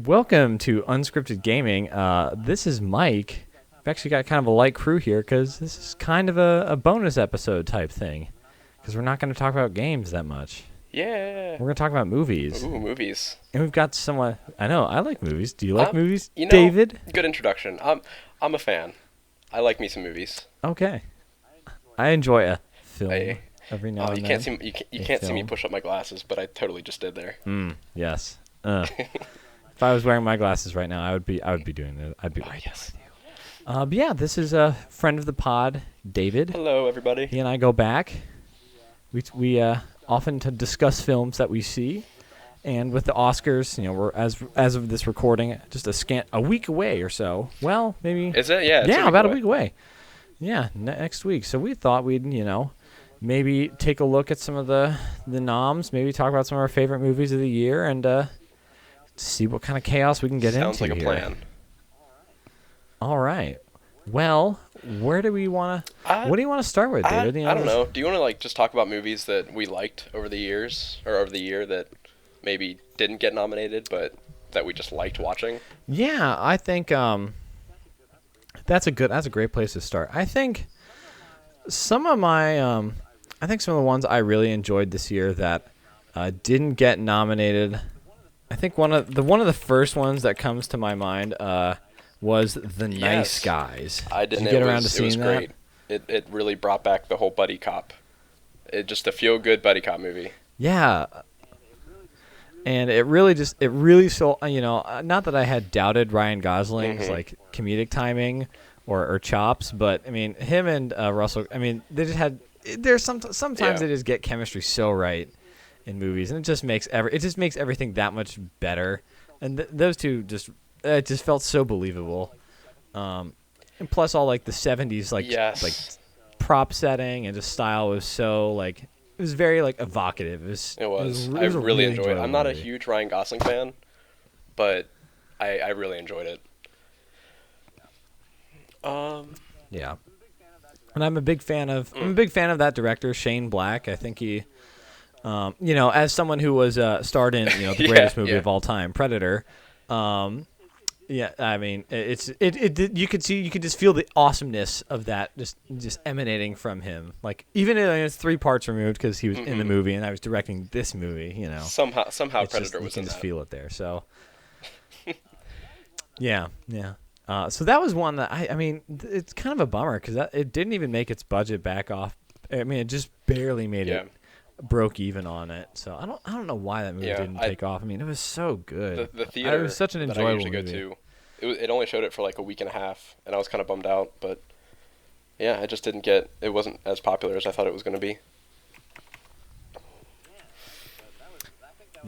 Welcome to Unscripted Gaming. This is Mike. We've actually got kind of a light crew here because this is kind of a bonus episode type thing. Because we're not going to talk about games that much. Yeah. We're going to talk about movies. Ooh, movies. And we've got someone... I know, I like movies. Do you like movies, you know, David? Good introduction. I'm a fan. I like me some movies. Okay. I enjoy a film every now and you then. You can't see me push up my glasses, but I totally just did there. Yes. If I was wearing my glasses right now, I would be doing that. I'd be right there with you. But yeah, this is a friend of the pod, David. Hello, everybody. He and I go back. We often to discuss films that we see, and with the Oscars, we're as of this recording, just a week away or so. Well, maybe. Is it? Yeah. Yeah, about a week away. Yeah, next week. So we thought we'd maybe take a look at some of the noms, maybe talk about some of our favorite movies of the year, and see what kind of chaos we can get into. Sounds like a plan. All right. Well, where do we want to? What do you want to start with, David? I don't know. Do you want to just talk about movies that we liked over the years, or over the year that maybe didn't get nominated, but that we just liked watching? Yeah, I think that's a great place to start. I think some of the ones I really enjoyed this year that didn't get nominated. I think one of the first ones that comes to my mind was The Nice Guys. I didn't. Did you get around to seeing that? It was great. It really brought back the whole buddy cop. Just a feel good buddy cop movie. Yeah. And it really so not that I had doubted Ryan Gosling's comedic timing or chops, but I mean him and Russell. I mean they just had. There's sometimes they just get chemistry so right in movies, and it just makes everything that much better. And those two just felt so believable. And plus all the 70s prop setting and just style was so it was very evocative. It was I really enjoyed it. I'm not a movie. huge Ryan Gosling fan, but I really enjoyed it. Yeah. And I'm a big fan of that director, Shane Black. I think he as someone who was starred in the greatest movie of all time, Predator. I mean you could just feel the awesomeness of that just emanating from him. Even though it's 3 parts removed because he was in the movie and I was directing this movie. Somehow Predator was in that. You can just feel it there. So yeah. So that was one that I mean it's kind of a bummer because it didn't even make its budget back off. I mean it just barely made it. Broke even on it, so I don't know why that movie didn't take off. I mean, it was so good. The theater it was such an enjoyable that I usually movie. Go to, it only showed it for a week and a half, and I was kind of bummed out. But yeah, I just didn't get. It wasn't as popular as I thought it was going to be.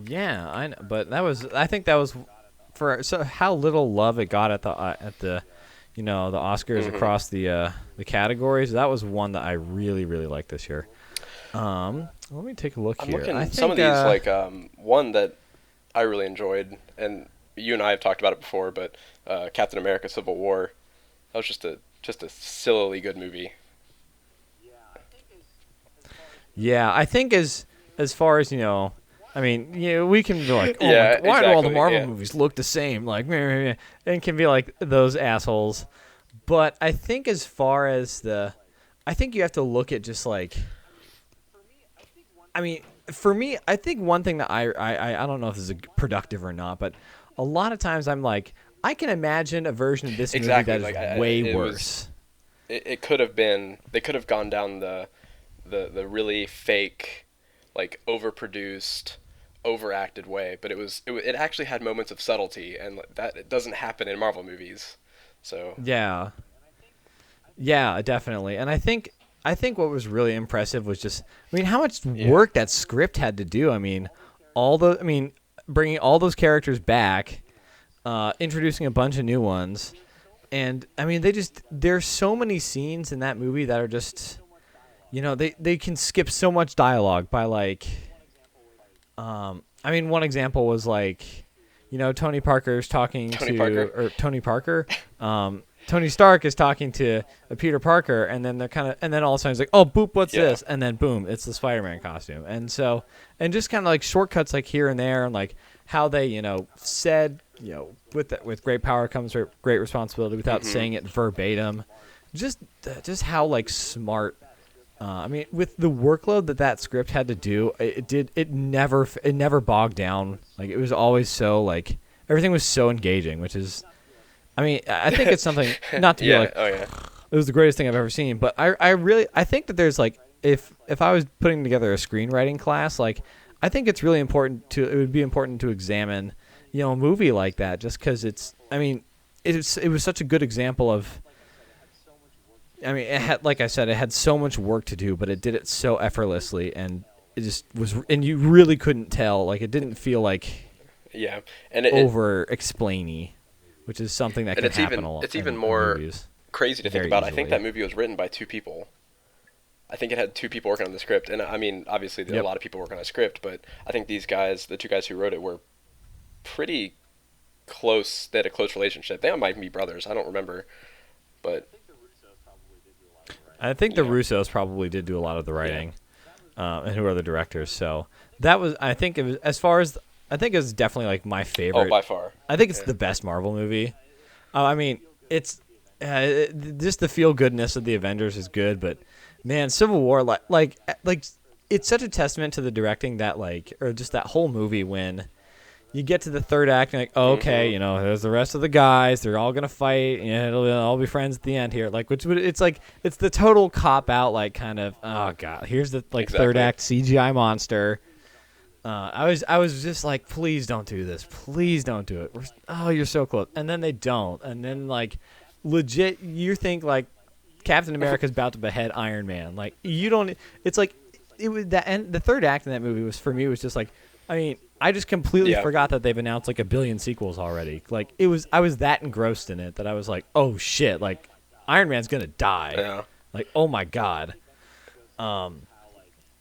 Yeah, I know, but I think that was for how little love it got at the the Oscars across the categories. That was one that I really really liked this year. Let me take a look here. I'm looking some of these one that I really enjoyed, and you and I have talked about it before, but Captain America: Civil War. That was just a sillily good movie. Yeah, I think as far as I mean, we can be like, why do all the Marvel movies look the same? And can be like those assholes. But I think as far as I think you have to look at just I mean, for me, I think one thing that I don't know if this is productive or not, but a lot of times I'm I can imagine a version of this movie that is way worse. It could have been. They could have gone down the really fake, overproduced, overacted way, but it actually had moments of subtlety, and that it doesn't happen in Marvel movies. So yeah, definitely, and I think what was really impressive was just, how much work that script had to do. I mean, bringing all those characters back, introducing a bunch of new ones, and I mean, there's so many scenes in that movie that are just, they can skip so much dialogue by one example was Tony Parker's talking Tony Stark is talking to Peter Parker, and then and then all of a sudden he's like, "Oh, boop, what's this?" And then boom, it's the Spider-Man costume. And so, and just kind of shortcuts here and there, and how they said with great power comes great responsibility without Mm-hmm. saying it verbatim. Just how like smart. I mean, with the workload that script had to do, it never bogged down. Like it was always so like everything was so engaging, which is, I mean, I think it's something not to be Yeah. like Oh yeah. it was the greatest thing I've ever seen, but I think that there's like if I was putting together a screenwriting class, like I think it would be important to examine, a movie like that just because I mean, it was such a good example of. I mean, it had, like I said, it had so much work to do, but it did it so effortlessly, and it just was, and you really couldn't tell. Like, it didn't feel like Yeah. And over explainy, which is something that and can happen a lot it's even in more movies. crazy to think Very about. I think easily. that movie was written by 2 people. I think it had 2 people working on the script, and I mean, obviously, there are Yep. a lot of people working on a script, but I think these guys, the 2 guys who wrote it, were pretty close. They had a close relationship. They might be brothers. I don't remember, but I think the Yeah. Russos probably did do a lot of the writing, and who are the directors. So that was, I think it was as far as I think it was definitely like my favorite. oh, by far. I think it's Yeah. the best Marvel movie. I mean, it's just the feel goodness of the Avengers is good, but man, Civil War like it's such a testament to the directing that like or just that whole movie when you get to the third act and like okay, Mhm. there's the rest of the guys, they're all gonna fight, it'll all be friends at the end here. Like it's like it's the total cop out like kind of oh god, here's the like third Exactly. act CGI monster. I was just like, please don't do this. Please don't do it. You're so close. And then they don't. And then like, legit, you think like Captain America's about to behead Iron Man. Like you don't. It's like it was that. And the third act in that movie was for me was just like, I mean, I just completely Yeah. forgot that they've announced like a billion sequels already. Like I was that engrossed in it that I was like, oh shit, like Iron Man's gonna die. Yeah. Like oh my god.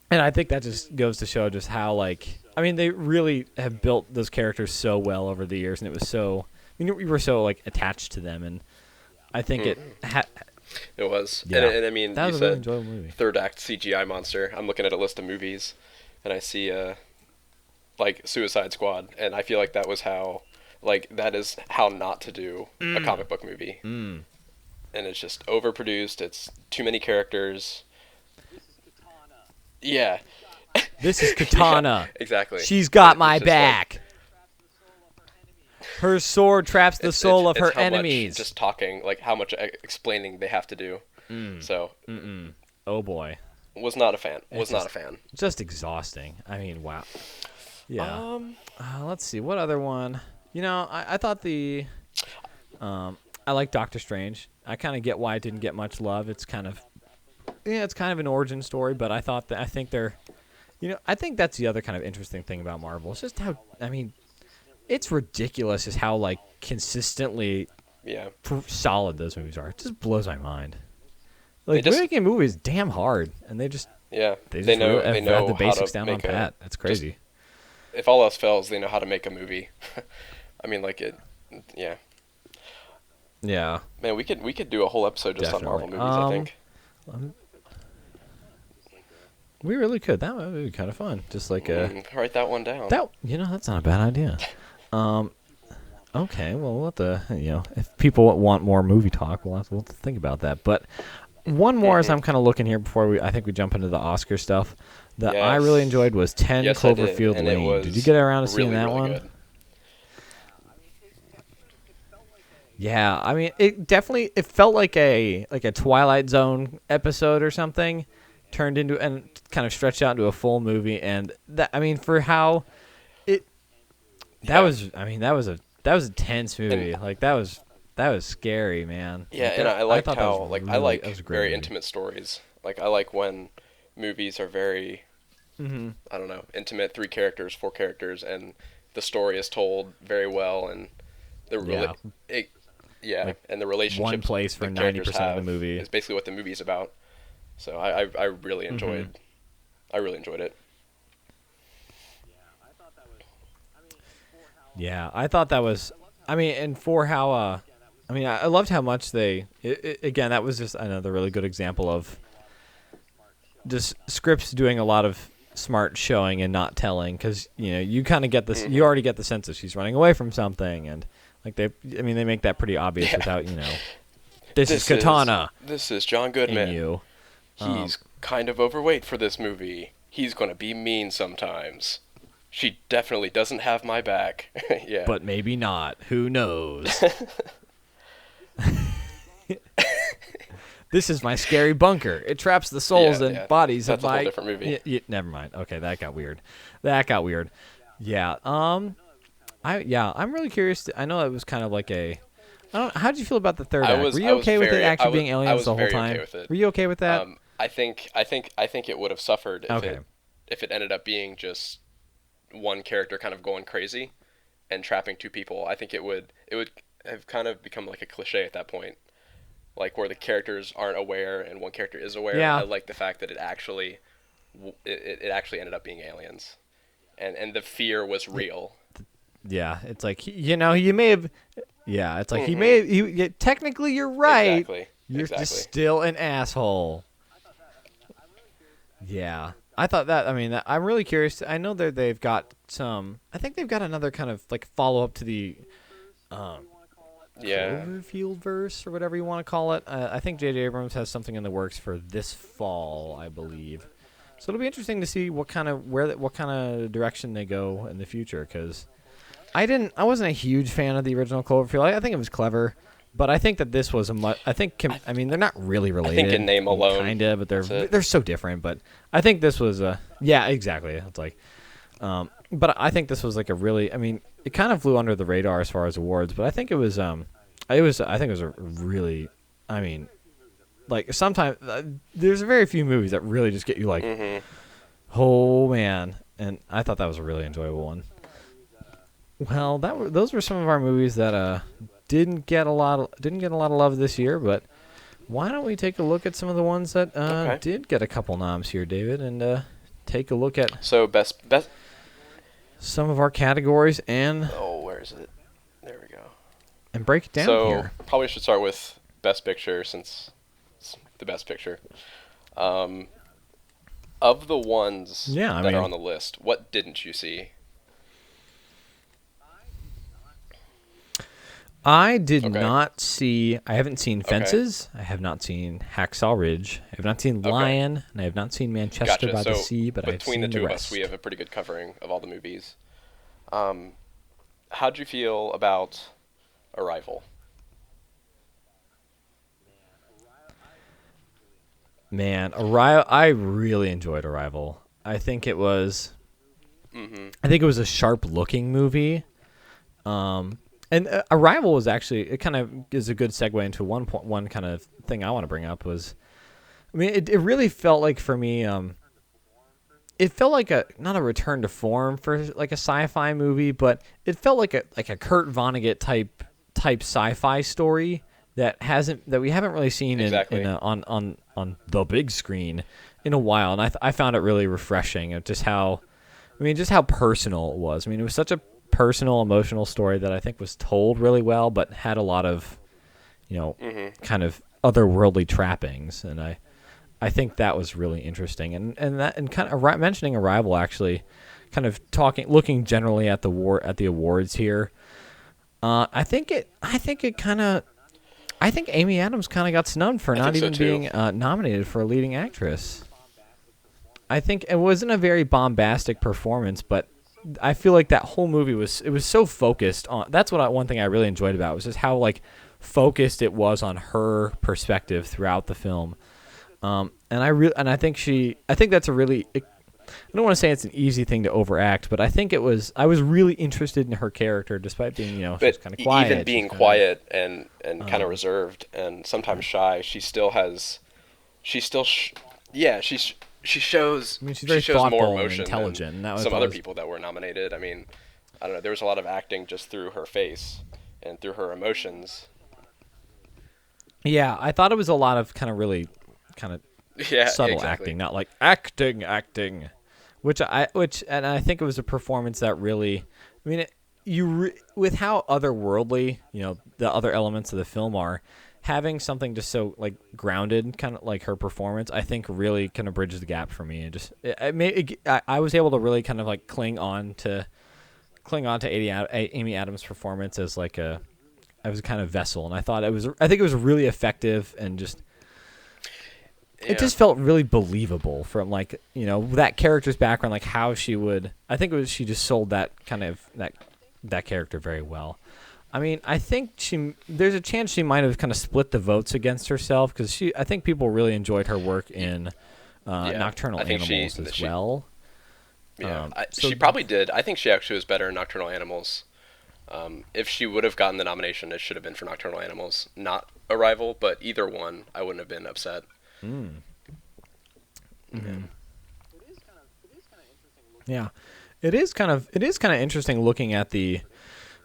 And I think that just goes to show just how, like, I mean, they really have built those characters so well over the years, and it was so, I mean, we were so, like, attached to them, and I think It was. yeah, And I mean, that you was a really said enjoyable movie. third act CGI monster. I'm looking at a list of movies, and I see like Suicide Squad, and I feel like that was how, like that is how not to do a comic book movie. Mm. And it's just overproduced. It's too many characters. Yeah. This is Katana. Yeah, exactly. She's got It's my just like- back. Her sword traps the soul of it's her how much enemies. just talking, like how much explaining they have to do. So, Oh, boy. was not a fan. Was It's not just- a fan. Just exhausting. I mean, wow. Yeah. Um, Let's see. What other one? I thought I like Doctor Strange. I kind of get why it didn't get much love. It's kind of an origin story, but I think they're, I think that's the other kind of interesting thing about Marvel. It's just how, I mean, it's ridiculous is how like consistently yeah. solid those movies are. It just blows my mind. Like They just- making movies is damn hard, and they just Yeah. they just They know. really They have know the how basics to down on make a. pat. That's crazy. If all else fails, they know how to make a movie. I mean, like it. Yeah. Yeah. Man, we could do a whole episode just Definitely. on Marvel movies. I think. We really could. That would be kind of fun. Just like Write that one down. that's not a bad idea. Okay, well, if people want more movie talk, we'll have to think about that. But one more as I'm kind of looking here before I think we jump into the Oscar stuff that I really Yes. enjoyed was 10 Yes, I did, Cloverfield and it Lane. was Did you get around to seeing really, that really one? good. Yeah, I mean, it felt like a Twilight Zone episode or something, turned into and kind of stretched out into a full movie. And that, I mean, for how it that Yeah. was, I mean, that was a tense movie. Like that was scary, man. Yeah, Like, and I liked thought that how was like I really- like that was a great very movie. intimate stories. Like I like when movies are very Mm-hmm. I don't know, intimate, 3 characters, 4 characters, and the story is told very well, and the Like, and the relationships one place for the characters 90% of the have movie. is basically what the movie's about. So I really enjoyed Mm-hmm. I really enjoyed it. Yeah, I thought that was. I mean, and for how. I mean, I loved how much again, that was just another really good example of just scripts doing a lot of smart showing and not telling, because you kind of get this. You already get the sense that she's running away from something, and like they make that pretty obvious Yeah. without this is Katana This is John in Goodman. you. He's kind of overweight for this movie. He's going to be mean sometimes. She definitely doesn't have my back. Yeah. But maybe not. Who knows? This is my scary bunker. It traps the souls and bodies That's of my. a whole different movie. Never mind. Okay, that got weird. Yeah. I'm really curious. I know it was kind of like a. I don't. How did you feel about the third act? Were you okay with it actually being aliens the whole time? Okay with it. Were you okay with that? I think it would have suffered Okay. if it ended up being just one character kind of going crazy and trapping two people. I think it would have kind of become like a cliche at that point, like where the characters aren't aware and one character is aware. Yeah. I like the fact that it actually ended up being aliens, and the fear was real. Yeah, it's like he may have. Yeah, it's like he may. Technically, you're right. Exactly. You're just still an asshole. Yeah, I thought that. I mean, I'm really curious. I know that they've got some. I think they've got another kind of like follow up to the. Cloverfield verse or whatever you want to call it. I think J.J. Abrams has something in the works for this fall, I believe. So it'll be interesting to see what kind of direction they go in the future, because I wasn't a huge fan of the original Cloverfield. I think it was clever, but I think that this was I mean, they're not really related. I think in name alone, kinda, but they're so different. But I think this was exactly. It's like, but I think this was like a really. I mean, it kind of flew under the radar as far as awards, but I think it was I think it was a really. I mean, like sometimes there's very few movies that really just get you like, oh man, and I thought that was a really enjoyable one. Well, those were some of our movies that didn't get a lot of love this year, but why don't we take a look at some of the ones that did get a couple noms here, David, and take a look at best some of our categories and where is it? There we go. And break it down here. Probably should start with Best Picture, since it's the Best Picture. Of the ones that are on the list, what didn't you see? I did not see. I haven't seen Fences. I have not seen Hacksaw Ridge. I have not seen Lion, and I have not seen Manchester by the Sea. But I've seen the rest. Between the two of us, we have a pretty good covering of all the movies. How'd you feel about Arrival? Man, Arrival. I really enjoyed Arrival. I think it was. I think it was a sharp-looking movie. And Arrival was actually, it kind of is a good segue into one kind of thing I want to bring up was, I mean, it really felt like for me, it felt like not a return to form for like a sci-fi movie, but it felt like a Kurt Vonnegut type sci-fi story that we haven't really seen on the big screen in a while, and I found it really refreshing of just how personal it was. I mean, it was such a personal, emotional story that I think was told really well, but had a lot of, kind of otherworldly trappings, and I think that was really interesting. And kind of mentioning Arrival, actually, kind of looking generally at the awards here. I think Amy Adams kind of got snubbed for not even being nominated for a leading actress. I think it wasn't a very bombastic performance, but I feel like that whole movie was so focused on. That's one thing I really enjoyed about it, was just how like focused it was on her perspective throughout the film. And I think that's a really. I don't want to say it's an easy thing to overact, but I think I was really interested in her character, despite being she's kind of quiet. Even being quiet and kind of reserved and sometimes shy, she shows. I mean, she's very thoughtful more emotion and intelligent. Than and that some other people that were nominated. I mean, I don't know. There was a lot of acting just through her face and through her emotions. Yeah, I thought it was a lot of kind of really kind of subtle acting, not like acting, which I think it was a performance that really. I mean, with how otherworldly the other elements of the film are. having something just so like grounded, kind of like her performance, I think really kind of bridges the gap for me. And just I was able to really kind of like cling on to Amy Adams' performance as like I was kind of vessel, and I think it was really effective, and just it just felt really believable from like that character's background, like how she would. I think she just sold that kind of that character very well. I mean, I think there's a chance she might have kind of split the votes against herself, because I think people really enjoyed her work in Nocturnal Animals as well. Yeah, she probably did. I think she actually was better in Nocturnal Animals. If she would have gotten the nomination, it should have been for Nocturnal Animals, not Arrival. But either one, I wouldn't have been upset. Mm. Yeah, it is kind of interesting looking at the.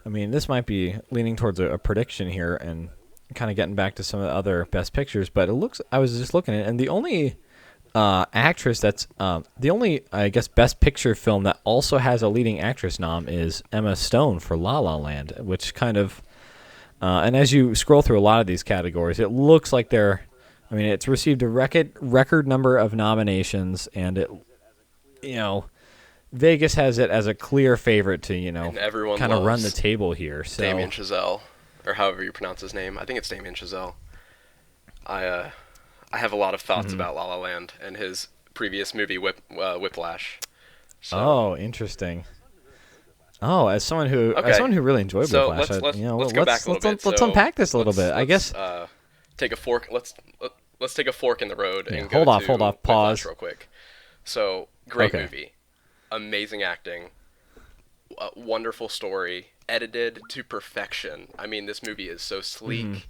I mean, this might be leaning towards a prediction here, and kind of getting back to some of the other best pictures. But it looks. I was just looking at it, and the only actress that's the only, I guess, best picture film that also has a leading actress nom is Emma Stone for La La Land, which kind of. And as you scroll through a lot of these categories, it looks like they're. I mean, it's received a record number of nominations, and it, Vegas has it as a clear favorite to, kind of run the table here. So Damien Chazelle, or however you pronounce his name. I think it's Damien Chazelle. I have a lot of thoughts about La La Land and his previous movie Whiplash. So. Oh, interesting. Oh, as someone who really enjoyed Whiplash, let's go back a little bit. Let's unpack this a little bit. I guess take a fork. Let's take a fork in the road and hold off, pause real quick. So great movie, amazing acting, wonderful story, edited to perfection. I mean, this movie is so sleek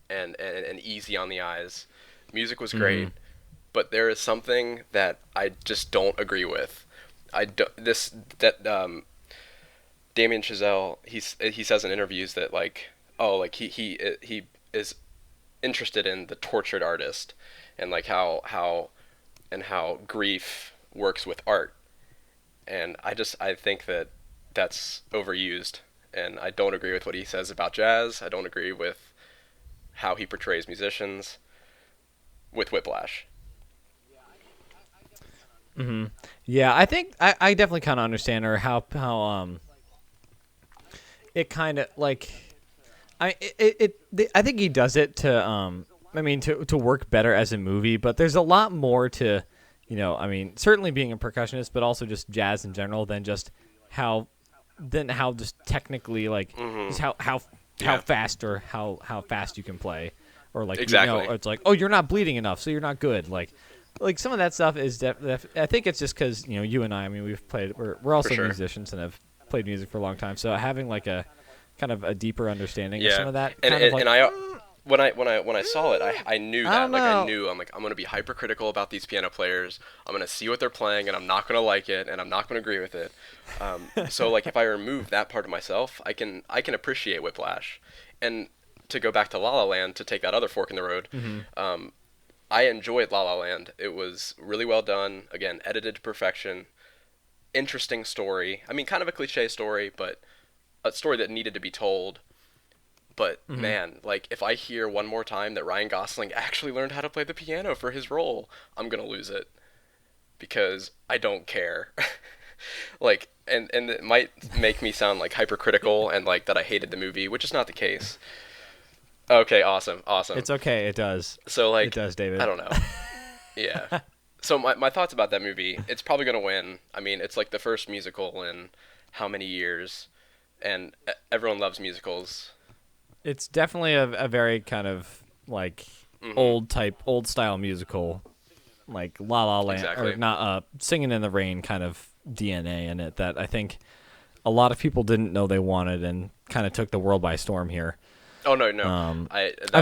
and easy on the eyes. Music was great, but there is something that I just don't agree with. Damien Chazelle, he says in interviews that he is interested in the tortured artist, and like how grief works with art, and I think that's overused, and I don't agree with what he says about jazz. I don't agree with how he portrays musicians with Whiplash. Yeah, I think I definitely kind of understand her how it kind of like I think he does it to work better as a movie, but there's a lot more to certainly being a percussionist, but also just jazz in general than just how just technically just how fast or how fast you can play, or like exactly. It's like, oh, you're not bleeding enough, so you're not good. Like some of that stuff is I think it's just because you and I mean we're also musicians and have played music for a long time, so having like a kind of a deeper understanding of some of that. When I saw it, I knew that. I'm going to be hypercritical about these piano players. I'm going to see what they're playing, and I'm not going to like it, and I'm not going to agree with it. So like if I remove that part of myself, I can appreciate Whiplash. And to go back to La La Land, to take that other fork in the road, I enjoyed La La Land. It was really well done. Again, edited to perfection. Interesting story. I mean, kind of a cliche story, but a story that needed to be told. But man, like if I hear one more time that Ryan Gosling actually learned how to play the piano for his role, I'm gonna lose it, because I don't care. And it might make me sound like hypercritical and like that I hated the movie, which is not the case. Okay, awesome. It's okay, it does. So like it does, David. I don't know. Yeah. So my thoughts about that movie, it's probably gonna win. I mean, it's like the first musical in how many years, and everyone loves musicals. It's definitely a very kind of like old style musical, like La La Land, or not Singing in the Rain kind of DNA in it that I think a lot of people didn't know they wanted, and kind of took the world by storm here. Oh no! I'm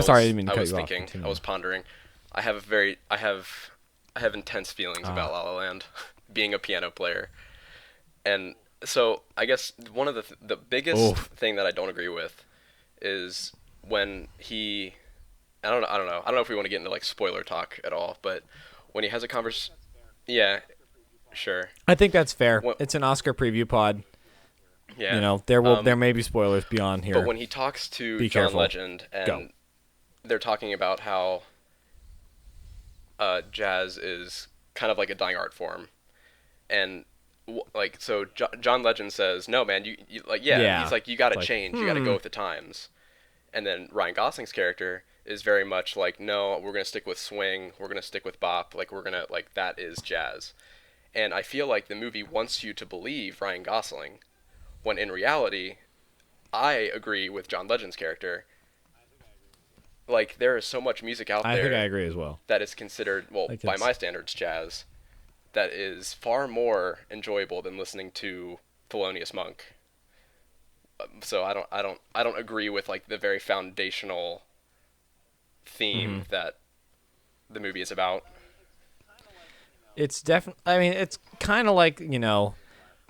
sorry, I didn't mean to cut you off. I was pondering. I have intense feelings about La La Land, being a piano player, and so I guess one of the biggest thing that I don't agree with is when he, I don't know if we want to get into like spoiler talk at all, but when he has a conversation, yeah, sure. I think that's fair. It's an Oscar preview pod. Yeah. There may be spoilers beyond here. But when he talks to John Legend, and they're talking about how jazz is kind of like a dying art form, and like so John Legend says, no man, you like yeah, he's Yeah. like you got It's to like, change, you got to go with the times. And then Ryan Gosling's character is very much like, no, we're gonna stick with swing, we're gonna stick with bop, like we're gonna like that is jazz. And I feel like the movie wants you to believe Ryan Gosling, when in reality, I agree with John Legend's character. Like there is so much music out I think I there agree as well. that is considered, well, Like by it's my standards, jazz, that is far more enjoyable than listening to Thelonious Monk. So I don't agree with like the very foundational theme hmm that the movie is about. it's definitely. I mean, it's kind of like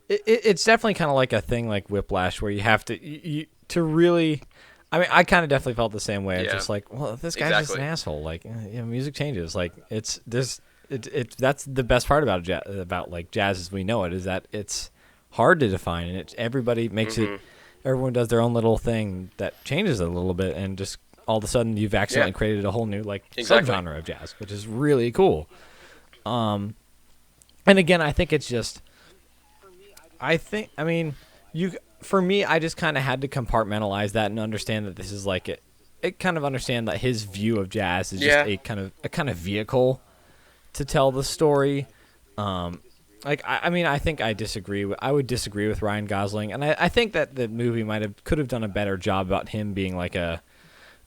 it's definitely kind of like a thing like Whiplash, where you have to to really. I mean, I kind of definitely felt the same way. It's Yeah, just like, well, this guy's just an exactly. asshole. Like, music changes. Like, it's this. That's the best part about about like jazz as we know it, is that it's hard to define, and everybody makes it. Hmm. Everyone does their own little thing that changes it a little bit, and just all of a sudden you've Yeah, accidentally created a whole new like exactly. subgenre of jazz, which is really cool. Um, and again, I think it's just. I mean, you. For me, I just kind of had to compartmentalize that and understand that this is like it. It kind of understand that his view of jazz is just Yeah. a kind of vehicle to tell the story. Like I mean, I think I would disagree with Ryan Gosling, and I think that the movie could have done a better job about him being like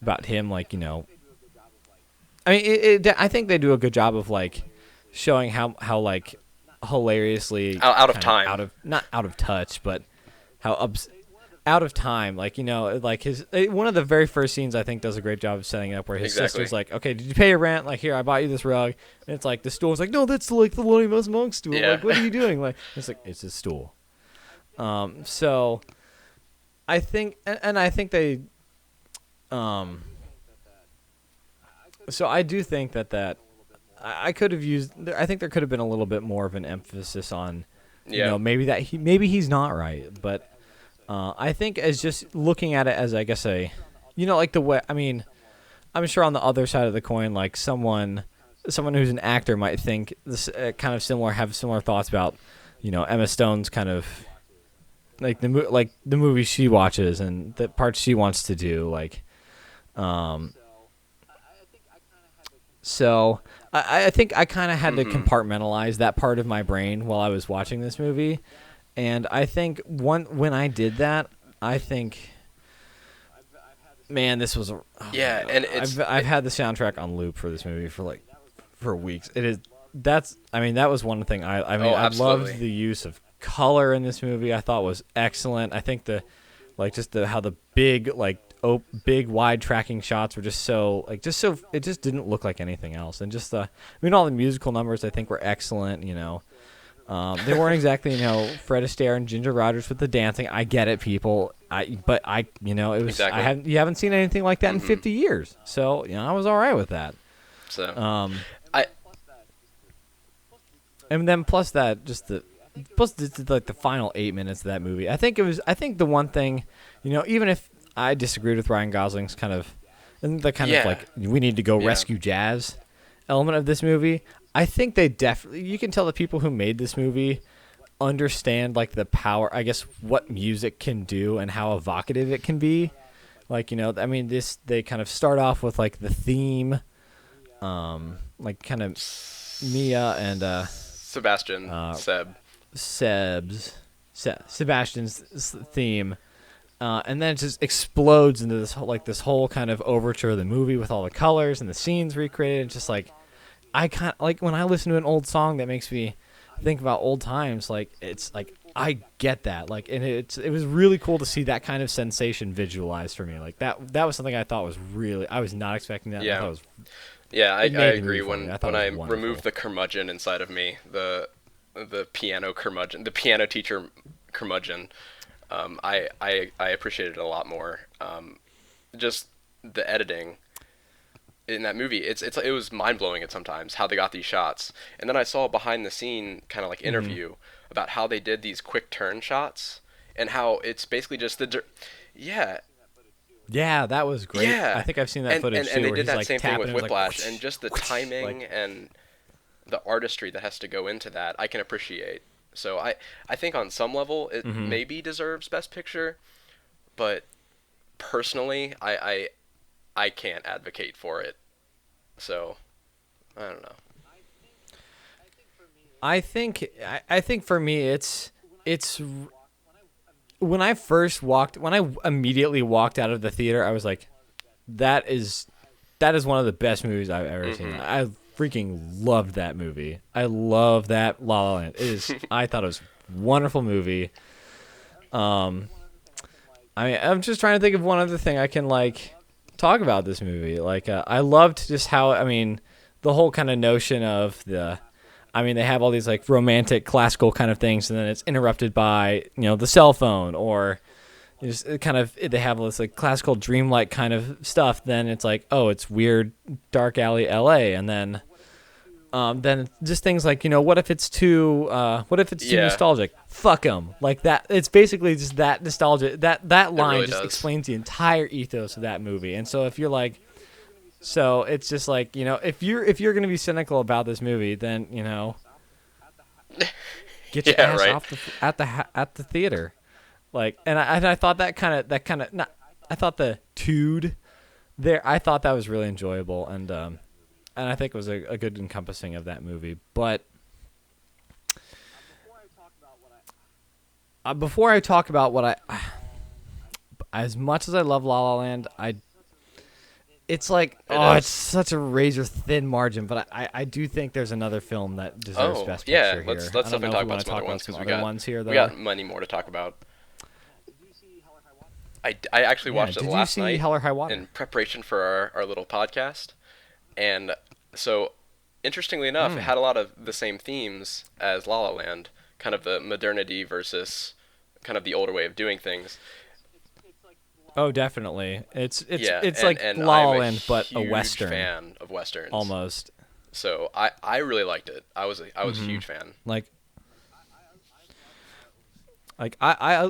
about him like I mean, I think they do a good job of like showing how like hilariously Out of kind of time. not out of touch, but how out of time. Like like his one of the very first scenes I think does a great job of setting it up, where his Exactly. sister's like, "Okay, did you pay your rent? Like, here, I bought you this rug." And it's like the stool's like, "No, that's like the Thelonious Monk stool. Yeah. Like, what are you doing?" Like, it's like it's a stool. So I think, and I think they, um, so I do think that I could have used. I think there could have been a little bit more of an emphasis on, Yeah. maybe maybe he's not right, but I think as just looking at it as I guess like the way. I mean, I'm sure on the other side of the coin, like someone who's an actor might think this kind of similar, have similar thoughts about, Emma Stone's kind of like like the movies she watches and the parts she wants to do, like. Um, So I think I kind of had to Hmm. compartmentalize that part of my brain while I was watching this movie, and I think when I did that, I think, man, this was oh my Yeah, god, and I've had the soundtrack on loop for this movie for weeks. It is that's I mean that was one thing I mean oh, I loved absolutely. the use of color in this movie. I thought was excellent. I think the like just the how the big like big wide tracking shots were just so it just didn't look like anything else, and just all the musical numbers I think were excellent. They weren't exactly Fred Astaire and Ginger Rogers with the dancing. I get it, people. But it was Exactly. you haven't seen anything like that in Hmm. 50 years, so I was all right with that. So, Um, I and then like the final 8 minutes of that movie. I think the one thing, even if I disagreed with Ryan Gosling's kind of and the kind of yeah, like we need to go yeah, rescue jazz element of this movie, I think they definitely you can tell the people who made this movie understand like the power, I guess, what music can do and how evocative it can be. Like, I mean, they kind of start off with like the theme, like kind of Mia and Sebastian uh, Seb. Sebastian's theme, and then it just explodes into this whole kind of overture of the movie with all the colors and the scenes recreated. It's just like I kind like when I listen to an old song that makes me think about old times. Like it's like I get that. Like, and it was really cool to see that kind of sensation visualized for me. Like that was something I thought was really I was not expecting that. And I thought Yeah, it was yeah, I it made the agree. movie for me. I thought When it I was removed wonderful. the curmudgeon inside of me, the piano curmudgeon, the piano teacher curmudgeon, I appreciated it a lot more. Just the editing in that movie, it was mind blowing at sometimes how they got these shots, and then I saw a behind the scene kind of like hmm interview about how they did these quick turn shots and how it's basically just yeah, Yeah, that was great. I Yeah, think I've seen that footage and too, they where did he's that like same thing tapping with and it's like Whiplash, and whoosh, just the whoosh, timing like and the artistry that has to go into that, I can appreciate. So I think on some level it hmm maybe deserves Best Picture, but personally, I can't advocate for it. So I don't know. I think for me it's when I immediately walked out of the theater, I was like, that is that is one of the best movies I've ever seen. Hmm. I freaking loved that movie. I love that La La Land. It is. I thought it was a wonderful movie. Um, I'm just trying to think of one other thing I can like talk about this movie. Like, I loved just how the whole kind of notion of they have all these like romantic classical kind of things, and then it's interrupted by the cell phone or just kind of they have this like classical dreamlike kind of stuff. Then it's like, oh, it's weird dark alley L.A. and then just things like what if it's too Yeah, nostalgic? Fuck them. Like that. It's basically just that nostalgia. That it line really just does. explains the entire ethos of that movie. And so if you're like, so it's just like if you're gonna be cynical about this movie, then get your Yeah, ass right. off at the theater. Like, and I thought that kind of not. I thought the tude there. I thought that was really enjoyable, and I think it was a good encompassing of that movie. But before I talk about what as much as I love La La Land, it's like, It it's is. such a razor thin margin. But I do think there's another film that deserves Oh, Best yeah. Picture Let's here. let's I don't definitely know if talk we about want to some other talk ones about because some other ones here we though. got many more to talk about. I actually Yeah, watched it did you last see night Hell or High Water? in preparation for our little podcast, and so interestingly enough, it Mm. had a lot of the same themes as La La Land, kind of the modernity versus kind of the older way of doing things. Oh, definitely. Yeah, It's like and La I'm La a Land, but a huge western fan of westerns. almost. So I really liked it. I was a huge fan. Like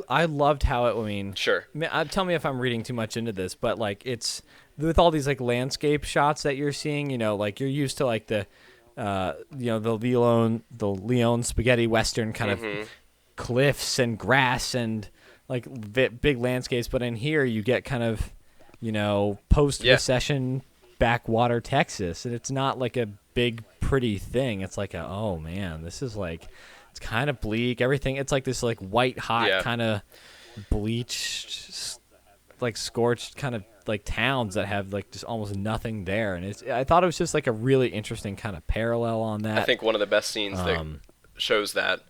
I loved how it. I mean, Sure. tell me if I'm reading too much into this, but like it's with all these like landscape shots that you're seeing. Like you're used to like the Leon spaghetti western kind of Mhm. cliffs and grass and like big landscapes, but in here you get kind of post Yeah. recession backwater Texas, and it's not like a big pretty thing. It's like oh man, this is like it's kind of bleak. Everything it's like this like white hot Yeah. kind of bleached, like scorched kind of like towns that have like just almost nothing there, and I thought it was just like a really interesting kind of parallel on I that. think one of the best scenes that Um, shows that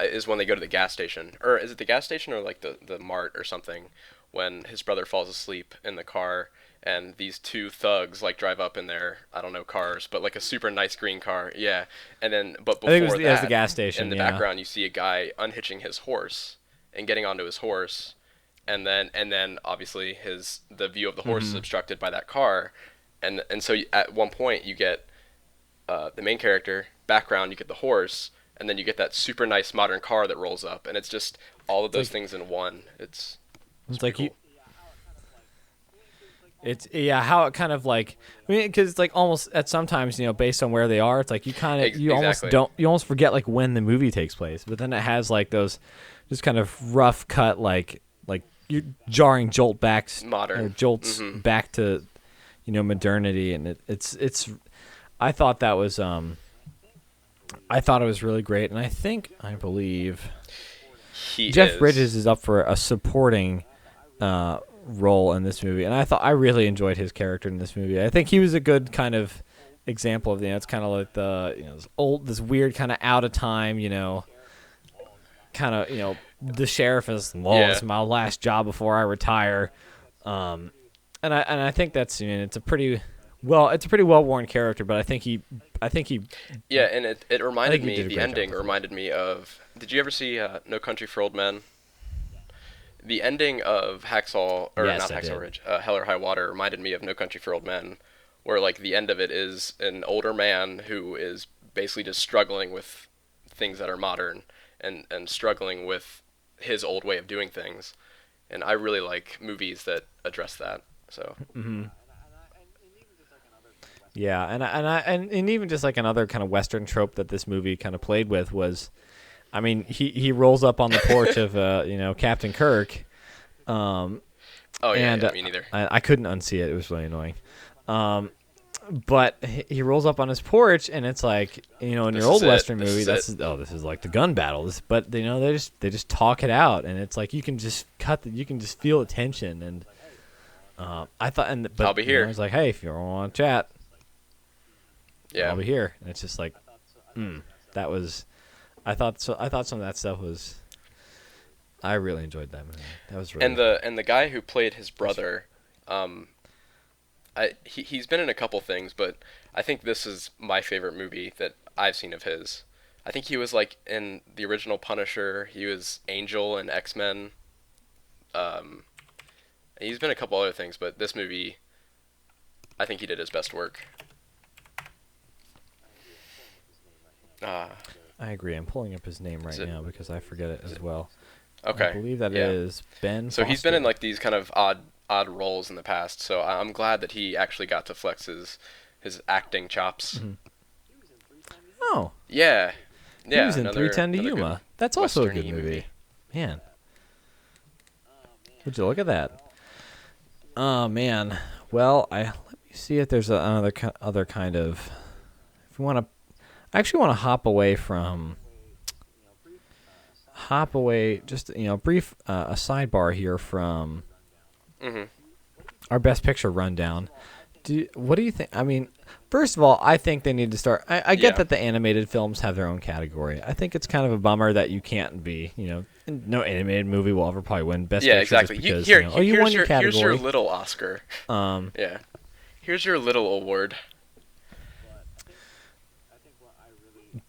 is when they go to the gas station, or is it the gas station or like the mart or something, when his brother falls asleep in the car and these two thugs like drive up in their, I don't know, cars, but like a super nice green car, yeah. And then but I think it was before the that, gas in station, the yeah. background you see a guy unhitching his horse and getting onto his horse, and then obviously the view of the horse is hmm obstructed by that car, and so at one point you get the main character background, you get the horse, and then you get that super nice modern car that rolls up, and it's just all of It's those like things in one. It's it's pretty like you cool. It's yeah, how it kind of like because it's like almost at sometimes based on where they are, it's like you almost Exactly. don't you almost forget like when the movie takes place, but then it has like those just kind of rough cut like you jarring Modern. jolts Hmm. back to modernity, and it's I thought that was I thought it was really great, and I believe He Jeff is. Bridges is up for a supporting uh, role in this movie, and I really enjoyed his character in this movie. I think he was a good kind of example of it's kind of like the this weird kind of out of time kind of the sheriff is this Yeah. is my last job before I retire, and I think that's it's a pretty well worn character, but I think he Yeah, and it I reminded think he me, did a the great job ending with it. reminded me of, did you ever see No Country for Old Men? The ending of Hacksaw, or Yes, not I Hacksaw did. Ridge, Hell or High Water reminded me of No Country for Old Men, where like the end of it is an older man who is basically just struggling with things that are modern and struggling with his old way of doing things. and I really like movies that address that. So Yeah, and even just like another kind of Western trope that this movie kind of played with was, I mean, he rolls up on the porch of Captain Kirk, oh yeah, and yeah, me neither. I couldn't unsee it. It was really annoying. But he rolls up on his porch, and it's like, in This your is old it. Western This movie, is this it. is this is like the gun battle. But they just talk it out, and it's like you can just you can just feel the tension. And I thought, I'll be I here. was like, hey, if you want to chat, Yeah. I'll be here. And it's just like, that was, I thought so. I thought some of that stuff was, I really enjoyed that movie. That was really. And the guy who played his brother, he's been in a couple things, but I think this is my favorite movie that I've seen of his. I think he was like in the original Punisher. He was Angel in X-Men. Um, he's been in a couple other things, but this movie, I think he did his best work. Uh, I agree. I'm pulling up his name right it- now because I forget it as well. okay. I believe that yeah. is Ben. So he's been Foster. in like these kind of odd roles in the past. So I'm glad that he actually got to flex his acting chops. Mm-hmm. Oh, Yeah. he Yeah. was in 310 to another Yuma. good That's also a Western-y good movie. Man, would you look at that? Oh man. Well, let me see if there's another other kind of. If we want to, I actually want to hop away just brief a sidebar here from hmm our best picture rundown. What do you think? I mean, first of all, I think they need to start. I get Yeah. that the animated films have their own category. I think it's kind of a bummer that you can't be, no animated movie will ever probably win best Yeah, picture. exactly. Just You, because, here, you here's won your here's your category. little Oscar. Yeah. Here's your little award.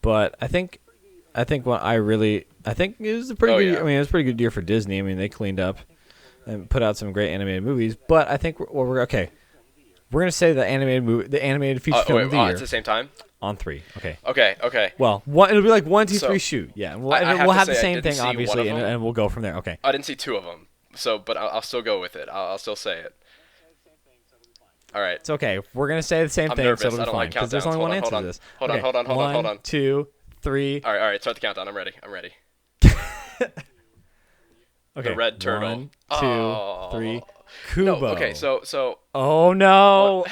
But I think it was a pretty Oh, good. yeah. I mean, it was a pretty good year for Disney. I mean, they cleaned up and put out some great animated movies. But I think we're okay. We're gonna say the animated feature film Wait, of the year at the same time? on 3. Okay. Okay. Well, it'll be like 1, 2, 3, So, shoot. Yeah, and I have we'll to have the say I same didn't thing see one obviously, of them. and we'll go from there. Okay. I didn't see two of them. So, but I'll still go with it. I'll still say it. All right. It's okay. We're gonna say the same I'm thing, nervous. so it'll I be don't fine like because there's countdowns. only one answer Hold on. to this. Hold on, Okay. hold on. 1, 2, 3. All right. Start the countdown. I'm ready. Okay. The red turtle. 1, 2, Oh. 3. No. Kubo. Okay. So Oh no!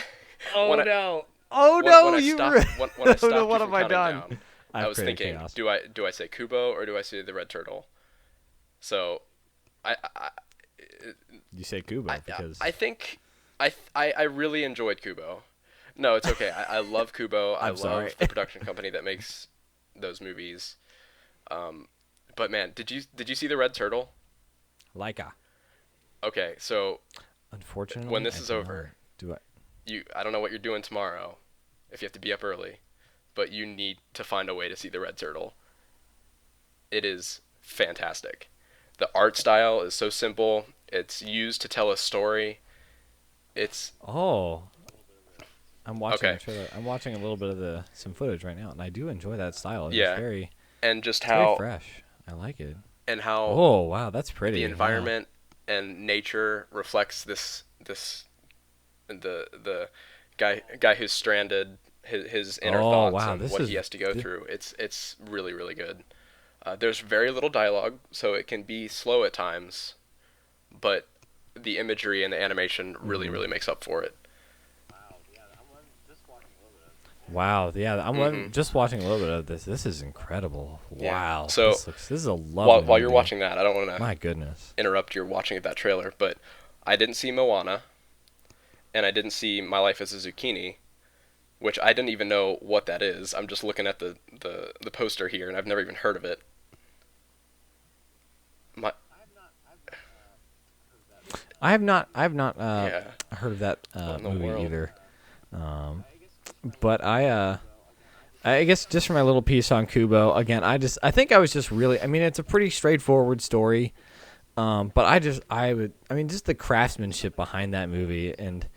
Oh When I- no! Oh when, no! when I You stopped, re- when I Oh, stopped no, you what from have I counting done? down, I've I was created thinking, chaos. do I say Kubo or do I say the red turtle? So, You say Kubo because I think I really enjoyed Kubo. No, it's okay. I love Kubo. I I'm love sorry. the production company that makes those movies. But man, did you see the red turtle? Laika. Okay, so Unfortunately, when this I is do over, not. I don't know what you're doing tomorrow, if you have to be up early, but you need to find a way to see the red turtle. It is fantastic. The art style is so simple. It's used to tell a story. It's Oh, I'm watching Okay. the trailer. I'm watching a little bit of some footage right now, and I do enjoy that style. It's Yeah. very, and just very how fresh. I like it. and how Oh wow, that's pretty. the Wow. environment and nature reflects this the guy who's stranded, his inner Oh, thoughts wow, and this what is- he has to go thi- through. It's really really good. There's very little dialogue, so it can be slow at times, but the imagery and the animation really Mm-hmm. really makes up for it. Wow, yeah, I'm Mhm. just watching a little bit of this. This is incredible. Yeah. Wow. So, this is a lovely While you're movie. watching that, I don't want to My goodness. interrupt your watching of that trailer, but I didn't see Moana, and I didn't see My Life as a Zucchini, which I didn't even know what that is. I'm just looking at the poster here, and I've never even heard of it. My I have not yeah. heard of that What in the movie world? either. But I guess just for my little piece on Kubo, again, I think I was just really, I mean, it's a pretty straightforward story. But just the craftsmanship behind that movie and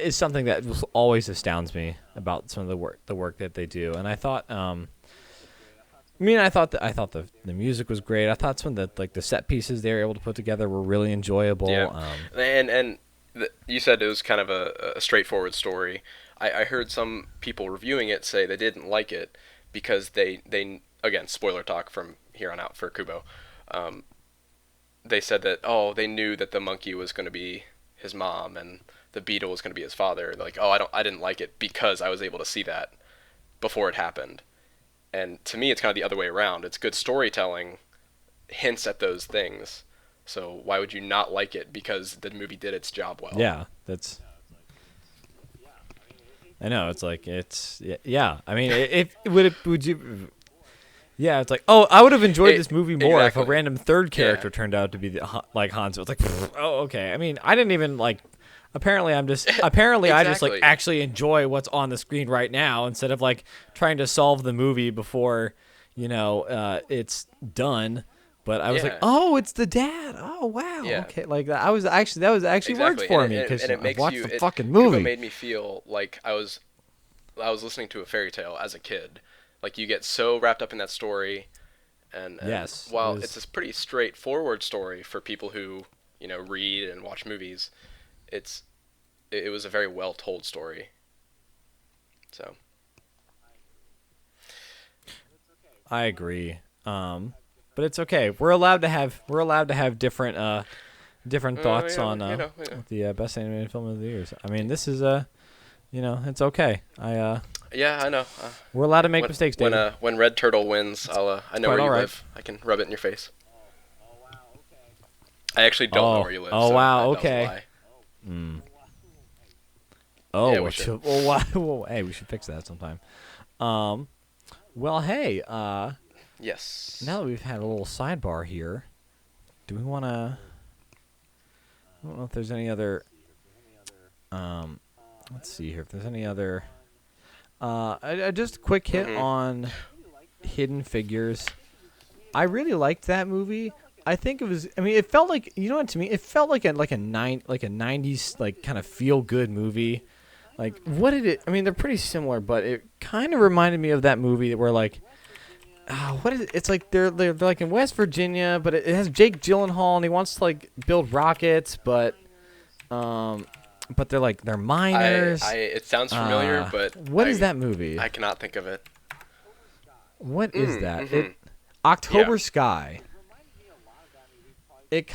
is something that always astounds me about some of the work that they do. And I thought, I mean, I thought the music was great. I thought some of the set pieces they were able to put together were really Yeah, enjoyable. you said it was kind of a straightforward story. I heard some people reviewing it say they didn't like it because they again, spoiler talk from here on out for Kubo. Um, they said that, oh, they knew that the monkey was going to be his mom and the beetle was going to be his father. They're like, oh, I didn't like it because I was able to see that before it happened. And to me, it's kind of the other way around. It's good storytelling, hints at those things. So why would you not like it because the movie did its job well? Yeah, that's. I know it's like it's yeah. I mean, if would you. Yeah, it's like, oh, I would have enjoyed this movie more if a Exactly. random third Yeah. character turned out to be like Hanzo. It's like, oh, okay. I mean, I didn't even like. Apparently I just like Exactly. actually enjoy what's on the screen right now instead of like trying to solve the movie before, it's done. But I was like, Yeah. oh, it's the dad. Oh wow, Yeah. okay, like that was actually worked Exactly. And for it, me and, because and it I've makes watched you the it fucking Kubo movie. made me feel like I was listening to a fairy tale as a kid. Like you get so wrapped up in that story, and Yes, it while it's was. a pretty straightforward story for people who read and watch movies, it's it was a very well told story. So I agree. But it's okay. We're allowed to have different thoughts on the best animated film of the years. I mean, this is it's okay. Yeah, I know. We're allowed to make mistakes, David. When Red Turtle wins, I know Quite where all you right. live. I can rub it in your face. I actually don't know Oh, where you live, oh so wow, that was a okay. lie. Mm. Oh, Yeah, we what should. should, well, why, well, hey, we should fix that sometime. Um, well, hey, Yes. now that we've had a little sidebar here, do we want to? I don't know if there's any other. Um, let's see here. If there's any other. Just a quick hit Mhm. on Hidden Figures. I really liked that movie. I think it was. I mean, it felt like what to me. It felt like a 90s like kind of feel good movie. Like what did it? I mean, they're pretty similar, but it kind of reminded me of that movie where like, what is it? It's like they're like in West Virginia, but it has Jake Gyllenhaal and he wants to like build rockets, um, but they're miners. It sounds familiar, but What is that movie? I cannot think of it. What is that? Mm-hmm. Yeah. October Sky. It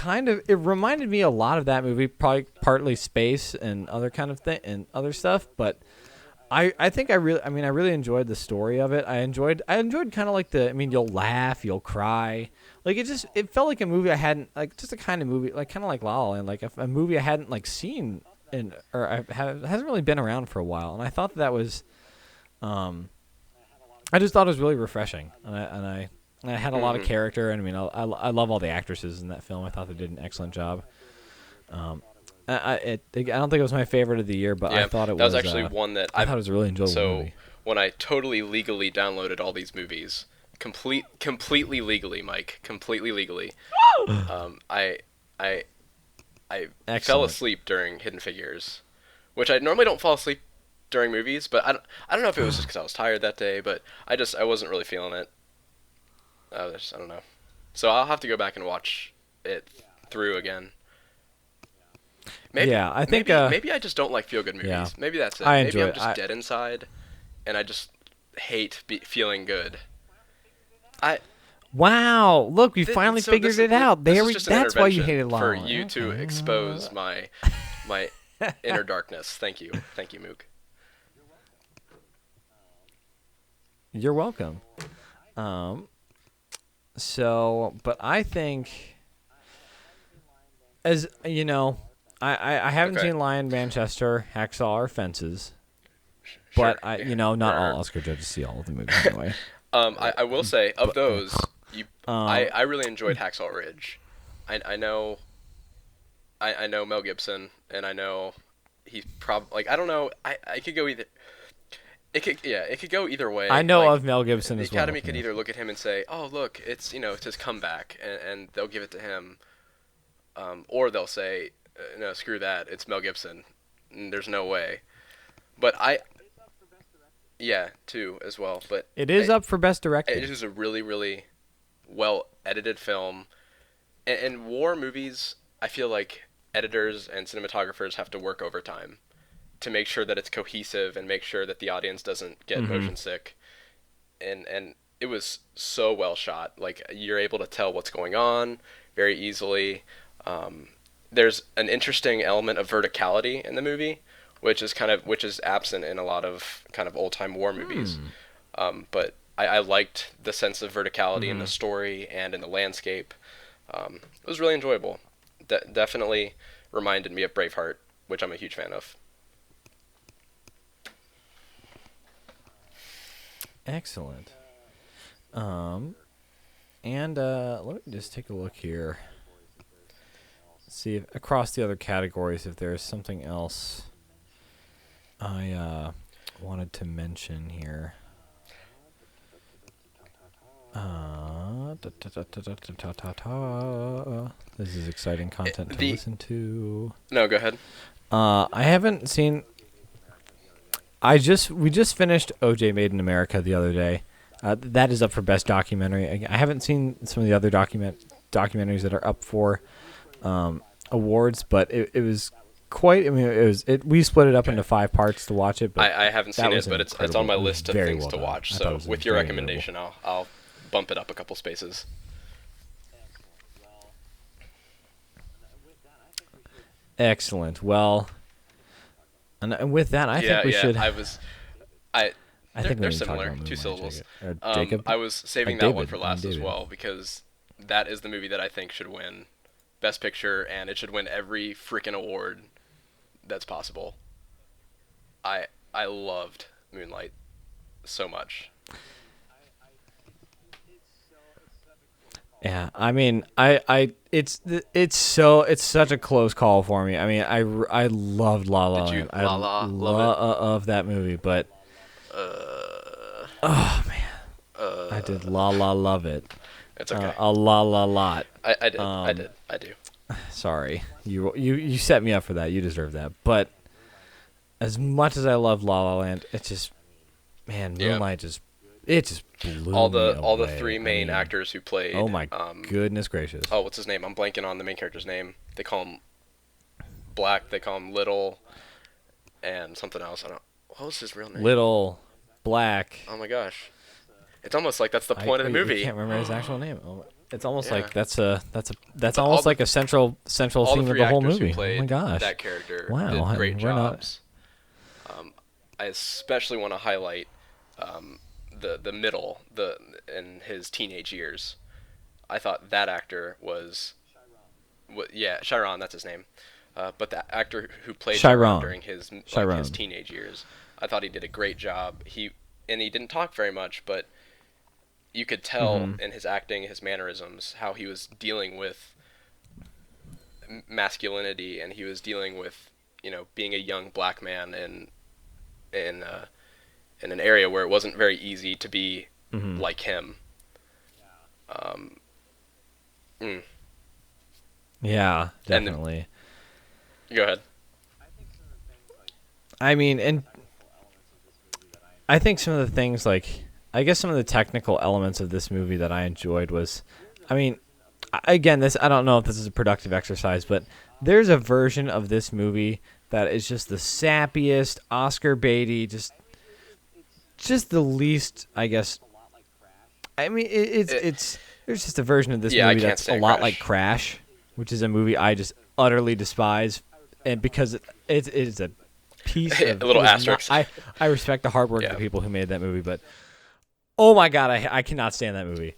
reminded me a lot of that movie, probably partly space and other kind of thing and other stuff, but I think I really enjoyed the story of it. I enjoyed kind of like you'll laugh, you'll cry. Like it felt like a movie I hadn't like just a kind of movie like kind of like La La Land, like a movie I hadn't like seen hasn't really been around for a while, and I thought that was um I just thought it was really refreshing, and I had a lot of Hmm. character, and I mean, I love all the actresses in that film. I thought they did an excellent job. Um, I don't think it was my favorite of the year, but I Yeah, thought it that was was. actually one that I thought it was a really enjoyable so movie. when I totally legally downloaded all these movies, completely legally, Mike, completely legally. I I I fell Excellent. asleep during Hidden Figures, which I normally don't fall asleep during movies, but I don't know if it was just because I was tired that day, but I wasn't really feeling it. I don't know. So I'll have to go back and watch it through again. Maybe Yeah, I think. maybe I just don't like feel good Yeah, movies. Maybe that's it. I Maybe enjoy I'm it. just dead inside, and I just hate feeling good. I Wow! Look, we finally so figured it out. this is just an That's why you intervention hated La for La you Land. to Okay. expose my inner darkness. Thank you, Mook. You're welcome. Um. But I think, as you know, I haven't Okay, seen Lion, Manchester, Hacksaw, or Fences. sure. But Yeah. not all Oscar judges see all of the movies anyway. I will say of But those, um, I really enjoyed Hacksaw Ridge. I know I know Mel Gibson, and I know he's probably like I don't know. I could go either. It could go either I way. know Like of Mel Gibson the as well. Academy could Yes. either look at him and say, "Oh, look, it's his comeback," and they'll give it to him, or they'll say, "No, screw that, it's Mel Gibson. There's no way." But Yeah, too as well. But It is up for best it directing. is a really really well edited film. And war movies, I feel like editors and cinematographers have to work overtime to make sure that it's cohesive and make sure that the audience doesn't get Mm-hmm. motion sick. And it was so well shot. Like you're able to tell what's going on very easily. Um, there's an interesting element of verticality in the movie, which is absent in a lot of kind of old time war movies. Hmm. But I liked the sense of verticality in the Mm-hmm. story and in the landscape. It was really enjoyable. Definitely reminded me of Braveheart, which I'm a huge fan of. Excellent. Um, and let me just take a look here. See if, across the other categories if there's something else I wanted to mention here. This is exciting content to The listen to. No, go ahead. I haven't seen. We just finished OJ Made in America the other day. That is up for best documentary. I haven't seen some of the other documentaries that are up for awards, but it was quite. I mean, we split it up Okay. into 5 parts to watch it, but I haven't that seen was it, but it's on my it was list of very things well to done. watch. I thought it So was with your very enjoyable. recommendation, I'll bump it up a couple spaces. Excellent. Well, and with that, I think Yeah, we yeah. should. I I think we they're need to talk similar, about two Moonlight, syllables. Jacob. I was saving that one David. for I mean last as David. well because that is the movie that I think should win Best Picture, and it should win every freaking award that's possible. I loved Moonlight so much. Yeah, I mean, it's such a close call for me. I mean, I loved La La Did you Land. I la la love it? love that movie, but Uh, oh man, I did uh, La La love it. it's okay. A la la lot. I did. I Um, did. I do. sorry, you set me up for that. You deserve that. But as much as I love La La Land, it's just man, Yeah. Moonlight just blew me All the away. three I main mean, actors who played oh my goodness gracious, oh, what's his name? I'm blanking on the main character's name. They call him Black. They call him Little, and something else. I don't. What was his real name? Little, Black. Oh my gosh. It's almost like that's the point of the I movie. can't remember his actual name. Oh, it's almost Yeah. like that's But almost like a central all theme the of three the whole actors movie. who played Oh my gosh! that character Wow, did great we're not. jobs. I especially want to highlight the middle, the in his teenage years. I thought that actor was, yeah, Chiron, that's his name. But the actor who played Chiron Chiron. during his his Chiron. teenage years, I thought he did a great job. He didn't talk very much, but you could tell Mm-hmm. in his acting, his mannerisms, how he was dealing with masculinity, and he was dealing with being a young black man in in an area where it wasn't very easy to be Mm-hmm. like him. Um, mm, Yeah, and definitely. go ahead. I mean, and I think some of the things like I guess some of the technical elements of this movie that I enjoyed was, I mean, again, this I don't know if this is a productive exercise, but there's a version of this movie that is just the sappiest, Oscar baity, just the least, I guess. I mean, it's there's just a version of this Yeah, I movie can't that's a stand lot Crash. like Crash, which is a movie I just utterly despise, and because it is a piece A of little it was asterisk. I respect the hard work of Yeah. the people who made that movie, but oh my god, I cannot stand that movie.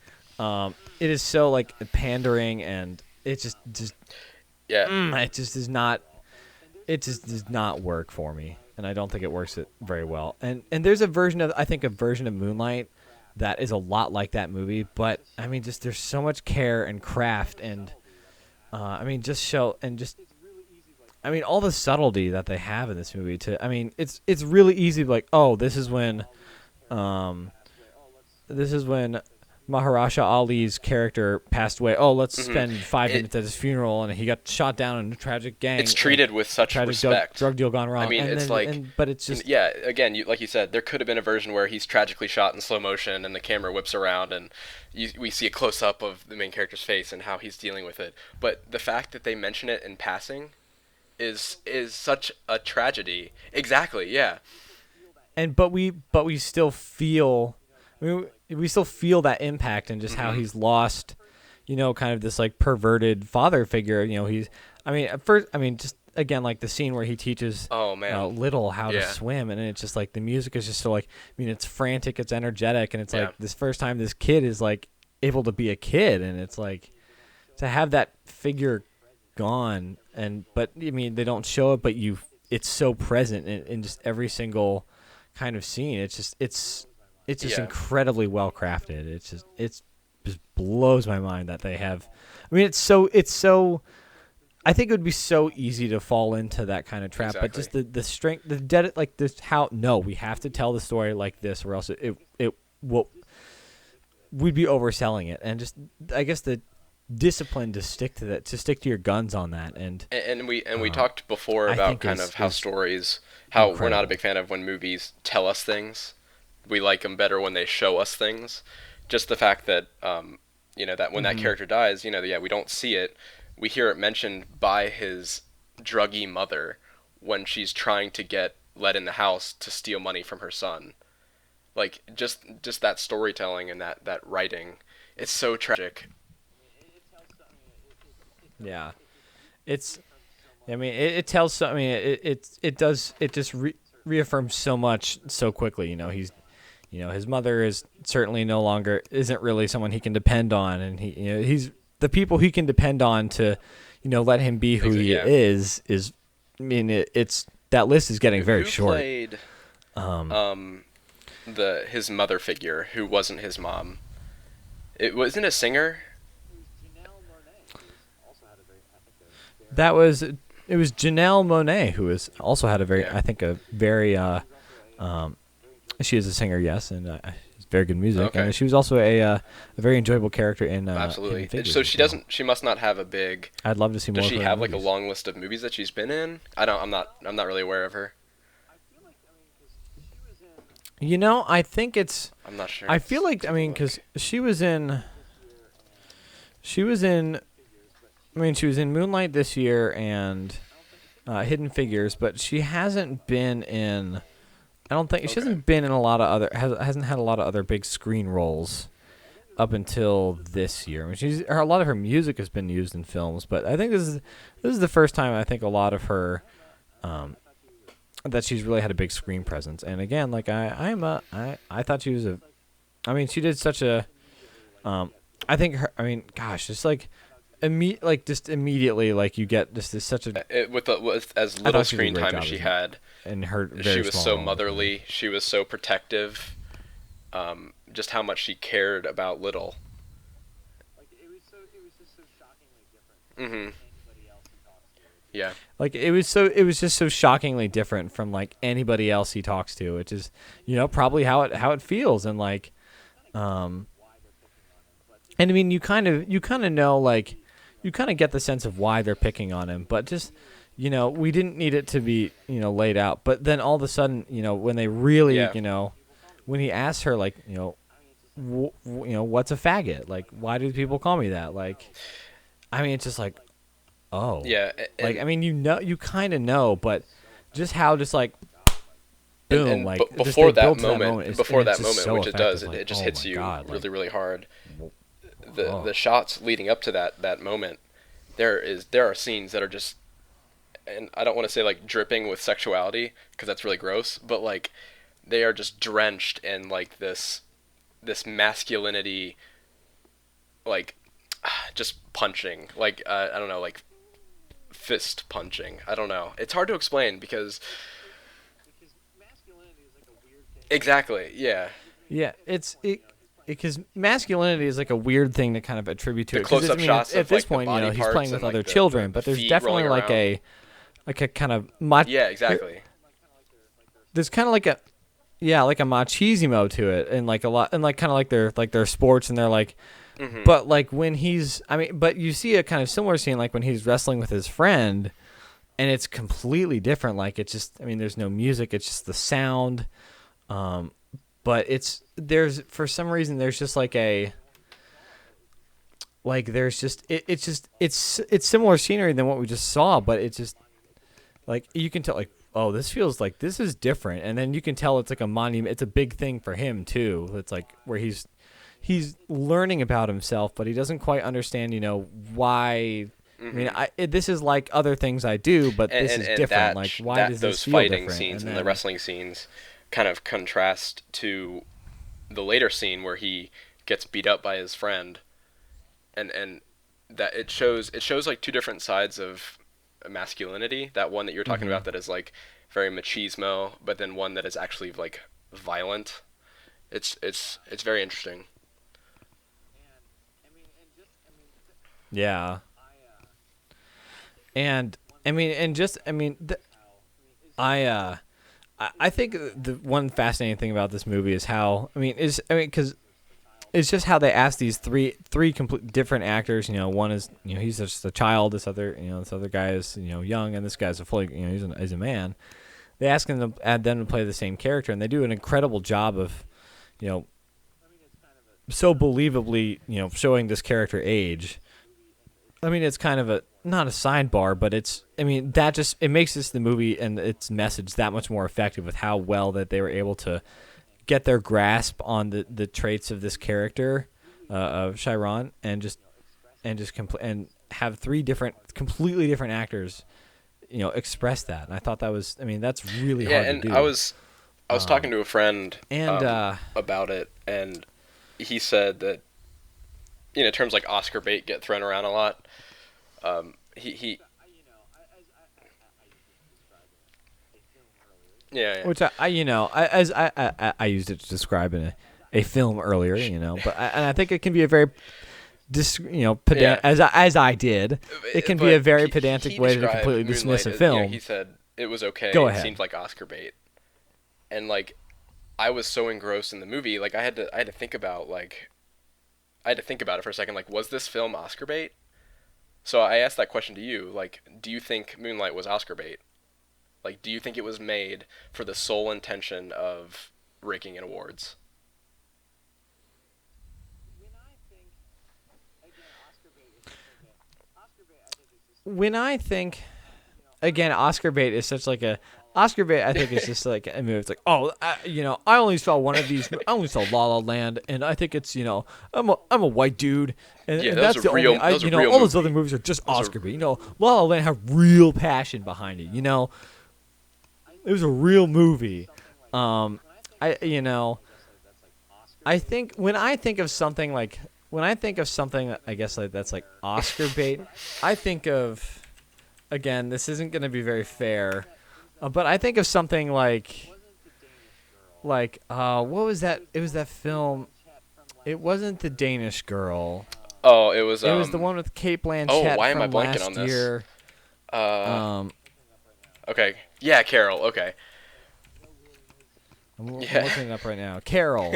It is so like pandering, and it just Yeah, it just is not. It just does not work for me, and I don't think it works it very well. And there's a version of a version of Moonlight that is a lot like that movie, but I mean, just there's so much care and craft, and I mean, I mean, all the subtlety that they have in this movie. I mean, it's really easy. Like, oh, this is when Maharaja Ali's character passed away. Oh, let's spend 5 minutes It at his funeral, and he got shot down in a tragic gang. it's treated with such Tragic respect. drug deal gone I wrong. mean, And it's then, like, but it's just yeah, again, like you said, there could have been a version where he's tragically shot in slow motion and the camera whips around and we see a close up of the main character's face and how he's dealing with it. But the fact that they mention it in passing is such a tragedy. Exactly, yeah. but we still feel, I mean, we still feel that impact and just how he's lost, kind of this like perverted father figure. He's, I mean, at first, I mean, just again, like the scene where he teaches Oh man. Little how to Yeah. swim, and it's just like the music is just so like, I mean, it's frantic, it's energetic, and it's Yeah. like this first time this kid is like able to be a kid, and it's like to have that figure gone, but I mean they don't show it, but it's so present in just every single kind of scene. It's just Yeah. incredibly well crafted. Just blows my mind that they have. I mean, it's so. I think it would be so easy to fall into that kind of trap, but just the strength, like this, how no, we have to tell the story like this, or else it will, we'd be overselling it, and just I guess the discipline to stick to that, to stick to your guns on that, And we talked before I about think kind is- of how is stories, how we're not a incredible. big fan of when movies tell us things. We like them better when they show us things. Just the fact that that when that character dies, yeah, we don't see it. We hear it mentioned by his druggy mother when she's trying to get let in the house to steal money from her son. Like just that storytelling and that writing, it's so tragic. Yeah, it's. I mean, it tells. I mean, it does. It just reaffirms so much so quickly. He's, his mother is certainly no longer, isn't really someone he can depend on, and he's the people he can depend on to, let him be who he Yeah. is. I mean, it's that list is getting very Who short. played his mother figure who wasn't his mom? It wasn't a singer. It was Janelle Monáe, who has also had a very, Yeah. I think, a very, she is a singer, yes, and it's very good music. Okay. And she was also a very enjoyable character in Absolutely. Hidden Figures So as she well. doesn't. She must not have a big. I'd love to see more. Does of she her have like a movies. long list of movies that she's been in? I don't. I'm not really aware of her. I think it's. I'm not sure. I feel like, I mean, because she was in. She was in Moonlight this year and Hidden Figures, but she hasn't been in. I don't think she hasn't been in a lot of other. Hasn't had a lot of other big screen roles up until this year. I mean, a lot of her music has been used in films, but I think this is the first time I think a lot of her. That she's really had a big screen presence, and again, like I thought she was a. I mean, she did such a. I think her. I mean, gosh, just like. Just immediately, like you get just this such a With as I little thought she did a screen great time job as she as had, in her she very was small so role. motherly. She was so protective. Just how much she cared about Little. Mm-hmm. Yeah. Like it was just so shockingly different from like anybody else he talks to, which is probably how it feels, and like, and I mean you kind of know, like you kind of get the sense of why they're picking on him, but just we didn't need it to be laid out, but then all of a sudden when they really Yeah. When he asks her like what's a faggot, like why do people call me that, like I mean it's just like oh Yeah. like I mean you kind of know, but just how just like boom and like just before they that build to moment, is- before and it's that just moment, so which it does, effective, it like, just oh hits my you God, like, really, really hard. oh. The shots leading up to that moment, there are scenes that are just, and I don't want to say like dripping with sexuality because that's really gross, but like they are just drenched in like this masculinity, like just punching, like I don't know, like fist punching. I don't know. It's hard to explain because exactly, yeah. Yeah, because masculinity is like a weird thing to kind of attribute to The it. 'Cause close-up I mean, shots at of, this like, the point, body he's parts playing and, with like, other the children, but there's feet definitely rolling like a kind of Yeah, exactly. there's kind of like a yeah, like a machismo to it, and like a lot, and like kind of like their sports, and they're like, Hmm. but like when he's, I mean, but you see a kind of similar scene like when he's wrestling with his friend, and it's completely different. Like it's just, I mean, there's no music, it's just the sound, um, but there's for some reason there's just like a like there's just it's just it's similar scenery than what we just saw, but it's just like you can tell like, oh, this feels like this is different, and then you can tell it's like a monument. It's a big thing for him too. It's like where he's learning about himself, but he doesn't quite understand, why. I mean, this is like other things I do, but this is different. That Like, why that does those this feel fighting different? scenes And and the then, wrestling scenes kind of contrast to the later scene where he gets beat up by his friend, and that it shows like two different sides of masculinity. That one that you're talking about that is like very machismo, but then one that is actually like violent. It's very interesting. yeah, and I mean, and just I mean, I I think the one fascinating thing about this movie is how because it's just how they ask these three complete different actors. One is he's just a child. This other guy is young, and this guy's a fully he's a man. They ask them to add them to play the same character, and they do an incredible job of so believably showing this character age. I mean, it's kind of not a sidebar, but that just it makes the movie and its message that much more effective with how well that they were able to get their grasp on the traits of this character of Chiron and and have three completely different actors express that. And I thought that was, that's really Yeah, hard and to do. I was talking to a friend And about it, and he said that terms like Oscar bait get thrown around a lot. He yeah, yeah. which I used it to describe in a film earlier, but and I think it can be a very Yeah. as I did, it can be But a very he pedantic way to described completely dismiss Moonlight a as, film. he said it was okay. Go It ahead. seemed like Oscar bait, and like I was so engrossed in the movie, like I had to think about it for a second. Like, was this film Oscar bait? So I asked that question to you. Like, do you think Moonlight was Oscar bait? Like, do you think it was made for the sole intention of raking in awards? When I think, again, Oscar bait is such like a Oscar bait. I think it's just like a movie. It's like, oh, I only saw one of these. I only saw La La Land, and I think it's I'm a white dude, and, Yeah, and that was that's a the real- only. that was a real All those movie. other movies are just was a- Oscar bait. La La Land had real passion behind it. It was a real movie. I I think when I think of something like I guess like that's like Oscar bait, I think of, again, this isn't going to be very fair, but I think of something what was that? It was that film. It wasn't The Danish Girl. Oh, it was It was the one with Kate Blanchett Oh, why am I from blanking last on this? year. uh okay. Yeah, Carol. Okay. I'm Yeah. looking it up right now. Carol.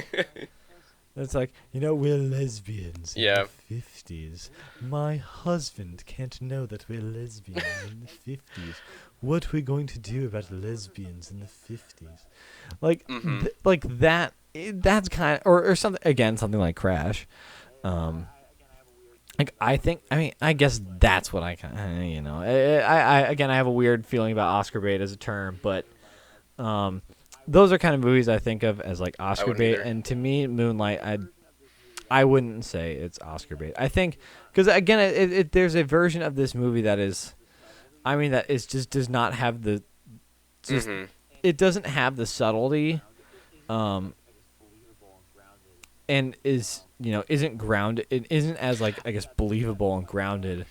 It's like, we're lesbians in Yeah. the 50s. My husband can't know that we're lesbians in the 50s. What we're going to do about lesbians in the 50s. Like, Mhm. like that, that's kind of, or something, again, something like Crash. Like, I guess that's what I kind of, again, I have a weird feeling about Oscar bait as a term, but, those are kind of movies I think of as like Oscar wouldn't bait, either. and to me, Moonlight, I wouldn't say it's Oscar bait. I think because again, there's a version of this movie that is, that is just does not have Mhm. it doesn't have the subtlety, and isn't grounded. It isn't as like I guess believable and grounded,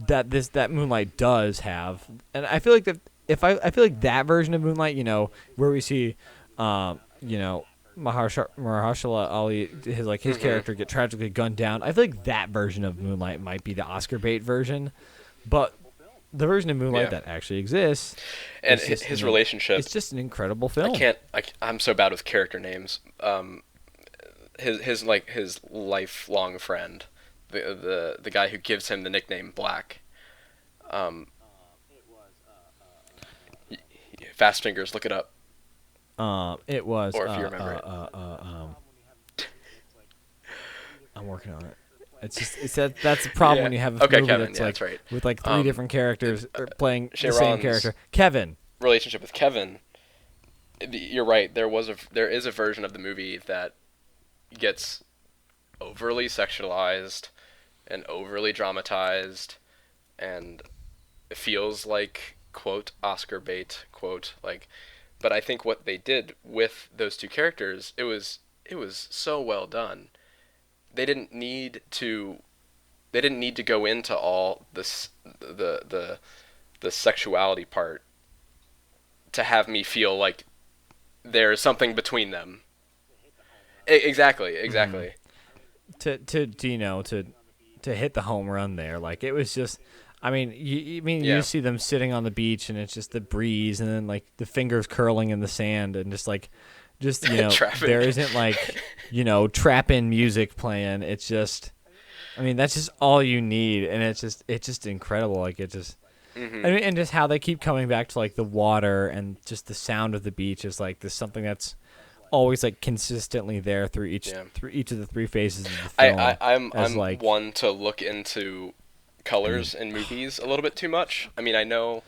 that Moonlight does have, and I feel like that. I feel like that version of Moonlight, where we see, Mahershala Ali, his character get tragically gunned down. I feel like that version of Moonlight might be the Oscar bait version, but the version of Moonlight Yeah. that actually exists, And is just his relationship. it's just an incredible film. I'm so bad with character names. His lifelong friend, the guy who gives him the nickname Black. Um, Fast Fingers, look it up, It was. or if you remember it. I'm working on it. It's just that's the problem Yeah. when you have a Okay, movie Kevin, that's yeah, like that's right. with like three different characters playing the same Sharon's character. Kevin. relationship with Kevin. You're right. There is a version of the movie that gets overly sexualized and overly dramatized, and it feels like quote Oscar bait quote like. But I think what they did with those two characters, it was so well done. They didn't need to they didn't need to go into all this the sexuality part to have me feel like there's something between them. Exactly. To hit the home run there. Like it was just, I mean, Yeah. you see them sitting on the beach and it's just the breeze and then like the fingers curling in the sand and just Trapping. there isn't like trap in music playing. It's just, I mean, that's just all you need, and it's just incredible. Like it just. Mm-hmm. I mean, and just how they keep coming back to like the water and just the sound of the beach is like this something that's always like consistently there through each of the three phases of the film. I'm like, one to look into colors in movies a little bit too much. I mean, I know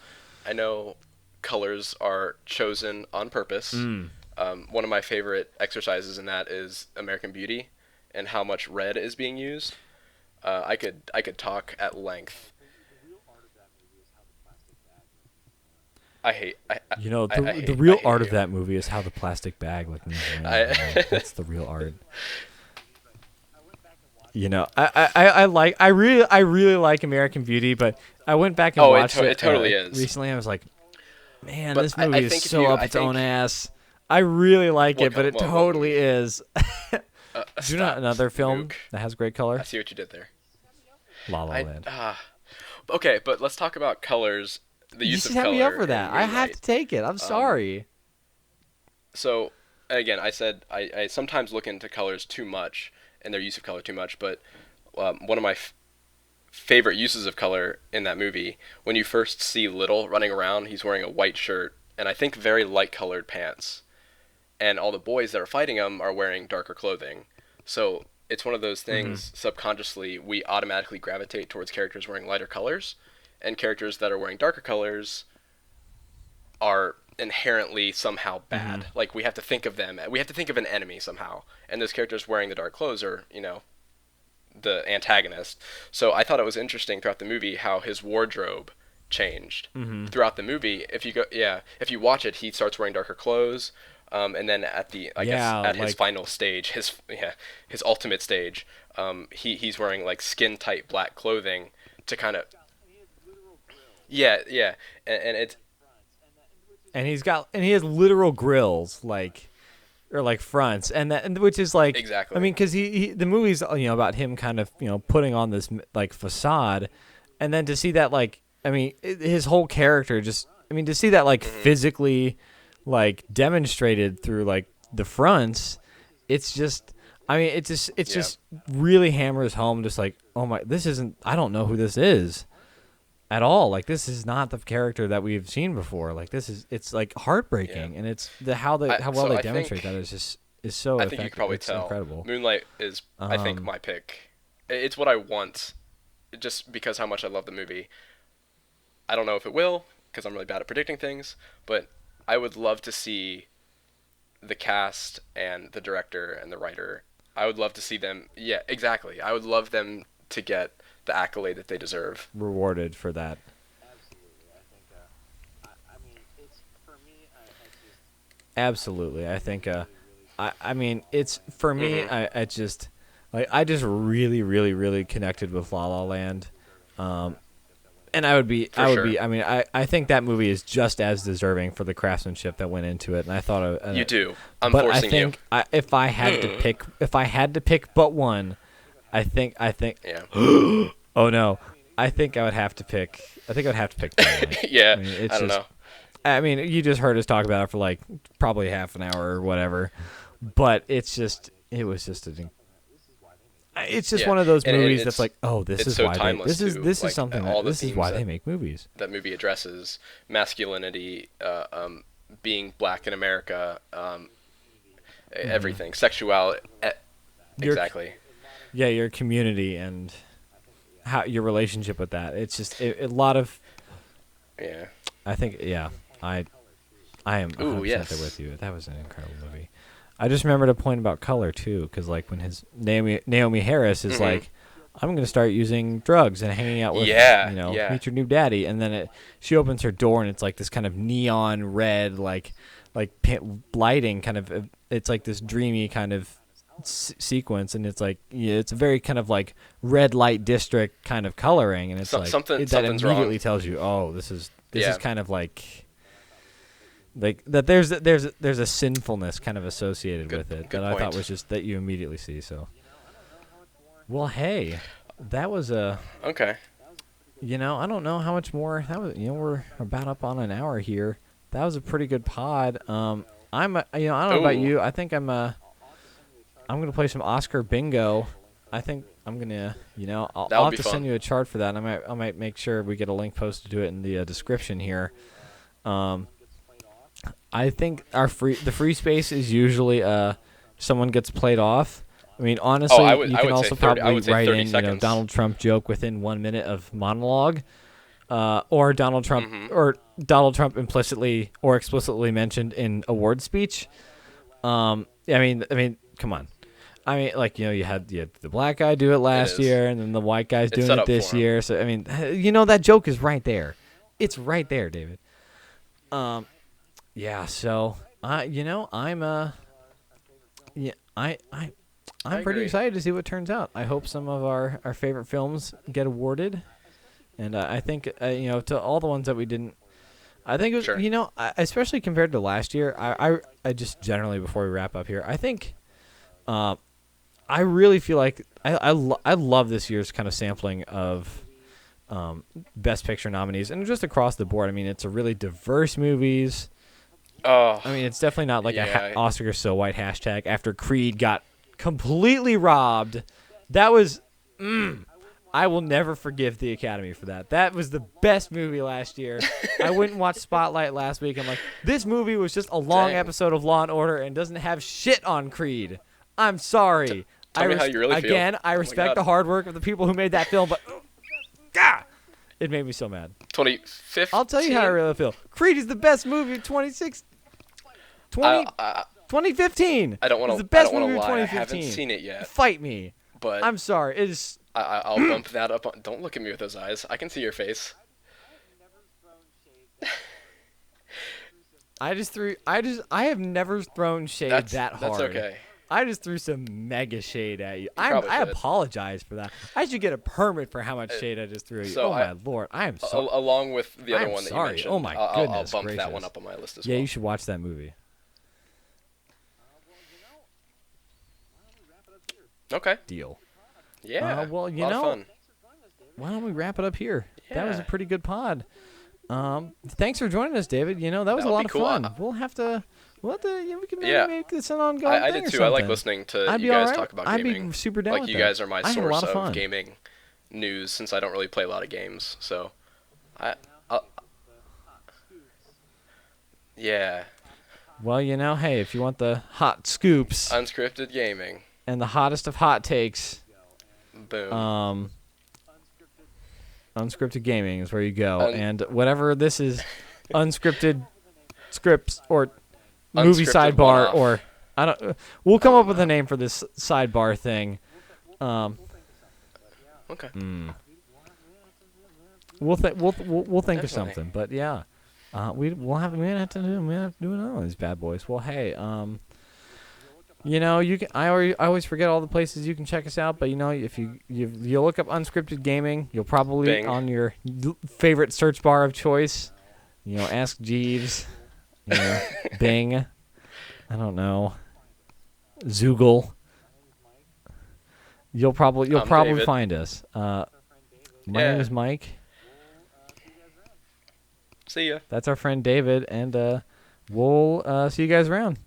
colors are chosen on purpose. One of my favorite exercises in that is American Beauty, and how much red is being used. I could talk at length. I hate. the real art of that movie is how the plastic bag like that's the real art. I really like American Beauty, but I went back and watched it. It totally is. Recently. I was like, man, But this movie is think so up its own ass. I really like it, but it totally is. Do you know another film that has great color? I see what you did there. La La Land. Okay, but let's talk about colors. The You use should of have color. me up for in that. I have Moonlight. to take it. I'm sorry. So, again, I said I sometimes look into colors too much and their use of color too much, but one of my favorite uses of color in that movie, when you first see Little running around, he's wearing a white shirt and I think very light colored pants. And all the boys that are fighting him are wearing darker clothing. So it's one of those things, subconsciously, we automatically gravitate towards characters wearing lighter colors, and characters that are wearing darker colors are inherently somehow bad. Like, we have to think of them, we have to think of an enemy somehow. And those characters wearing the dark clothes are, the antagonist. So I thought it was interesting throughout the movie how his wardrobe changed throughout the movie. If you watch it, he starts wearing darker clothes. And then at his final stage, his ultimate stage, he's wearing like skin tight black clothing to kind of and it's and he has literal grills or fronts and which is like exactly. I mean, because the movie's about him kind of putting on this like facade, and then to see that his whole character to see that physically demonstrated through the fronts, it's just just really hammers home just oh my, I don't know who this is at all. This is not the character that we've seen before. It's heartbreaking, and it's how well they demonstrate that is so I effective. think you can probably it's tell. Incredible. Moonlight is, I think, my pick. It's what I want, just because how much I love the movie. I don't know if it will, because I'm really bad at predicting things, but I would love to see the cast and the director and the writer. I would love to see them. Yeah, exactly. I would love them to get the accolade that they deserve. Rewarded for that. Absolutely. I think it's for me. I just really, really, really connected with La La Land. And I think that movie is just as deserving for the craftsmanship that went into it. And I thought you do. I'm but forcing I think you. If I had to pick but one, I think. Yeah. Oh no, I think I would have to pick. I think I'd have to pick Twilight. Yeah, I mean, it's I don't just. know. I mean, you just heard us talk about it for like probably half an hour or whatever, but it's just. It was just a. It's just Yeah, one of those and movies it's that's like, oh, this it's is so why timeless this too. is Like, something all that the this is why themes they make movies. that movie addresses masculinity, being black in America, everything, sexuality, Your- exactly. Yeah, your community and how your relationship with that. It's just a lot of. Yeah. I think I am 100% Ooh, yes. there with you. That was an incredible movie. I just remembered a point about color too, because like when his Naomi Harris is like, I'm gonna start using drugs and hanging out with Yeah, meet your new daddy, and then she opens her door and it's like this kind of neon red like lighting kind of it's like this dreamy kind of sequence, and it's like it's a very kind of like red light district kind of coloring, and it's like that something's immediately wrong. tells you, oh, this is Yeah. kind of like that there's a sinfulness kind of associated with it good that I thought point. was just that you immediately see. So, well, hey, that was a Okay. I don't know how much more that was. We're about up on an hour here. That was a pretty good pod. I'm I don't know about Ooh. you. I think I'm gonna play some Oscar bingo. I think I'm gonna I'll That would have be to fun. send you a chart for that. And I might make sure we get a link posted to it in the description here. I think the free space is usually someone gets played off. I mean, honestly, I you would can say also 30 I probably would say write 30 in seconds. Donald Trump joke within 1 minute of monologue, or Donald Trump implicitly or explicitly mentioned in award speech. I mean, come on. I mean, like you had the black guy do it last is. year, and then the white guy's doing set it up this for him. year. So I mean, that joke is right there. It's right there, David. Yeah. So I'm I'm pretty agree. excited to see what turns out. I hope some of our favorite films get awarded, and I think to all the ones that we didn't. I think it was Sure. especially compared to last year. I just generally before we wrap up here, I think. I really feel like I love this year's kind of sampling of Best Picture nominees, and just across the board. I mean, it's a really diverse movies. Oh. I mean, it's definitely not like Yeah. Oscar so white hashtag after Creed got completely robbed. That was, I will never forgive the Academy for that. That was the best movie last year. I went and watched Spotlight last week. I'm like, this movie was just a long Dang. episode of Law and Order and doesn't have shit on Creed. I'm sorry. Tell me how you really feel. Again, I Oh my respect God. the hard work of the people who made that film, but God, it made me so mad. 2015. I'll tell you how I really feel. Creed is the best movie of 2015. I don't want It's to. the best I don't movie want of to lie. I 2015. haven't seen it yet, Fight me. but I'm sorry. It is. I'll bump that up. Don't look at me with those eyes. I can see your face. I have never thrown shade that hard. That's okay. I just threw some mega shade at you. probably I should. apologize for that. I should get a permit for how much shade I just threw at you. so Oh my lord, I am so. Along with the other I'm one that sorry. you mentioned. Oh my I'll goodness bump that gracious. one up on my list as Yeah, well. you should watch that movie. Okay. Deal. Yeah. well, a lot of fun. Why don't we wrap it up here? That was a Yeah. pretty good pod. Thanks for joining us, David. That was That a would lot be of cool. fun. We'll have to. We can maybe Yeah. make this an ongoing I thing did or too. I like something. listening to I'd you be guys alright. talk about I'd gaming. be super down Like with you that. guys are my I had a lot source of fun. gaming news since I don't really play a lot of games. So, yeah, Well, hey, if you want the hot scoops unscripted gaming. and the hottest of hot takes, Boom. unscripted gaming is where you go. Un- And whatever this is, unscripted scripts or movie Unscripted sidebar one-off. or I don't. We'll come up with a name for this sidebar thing. Okay. We'll think of Definitely. something. But yeah, we have to do another one of these bad boys. Well, hey, you can. I always forget all the places you can check us out. But if you look up unscripted gaming, you'll probably Bing. on your favorite search bar of choice. Ask Jeeves. Bing. I don't know. Zoogle. You'll probably David. find us. My name Yeah. is Mike. See ya. That's our friend David, and we'll see you guys around.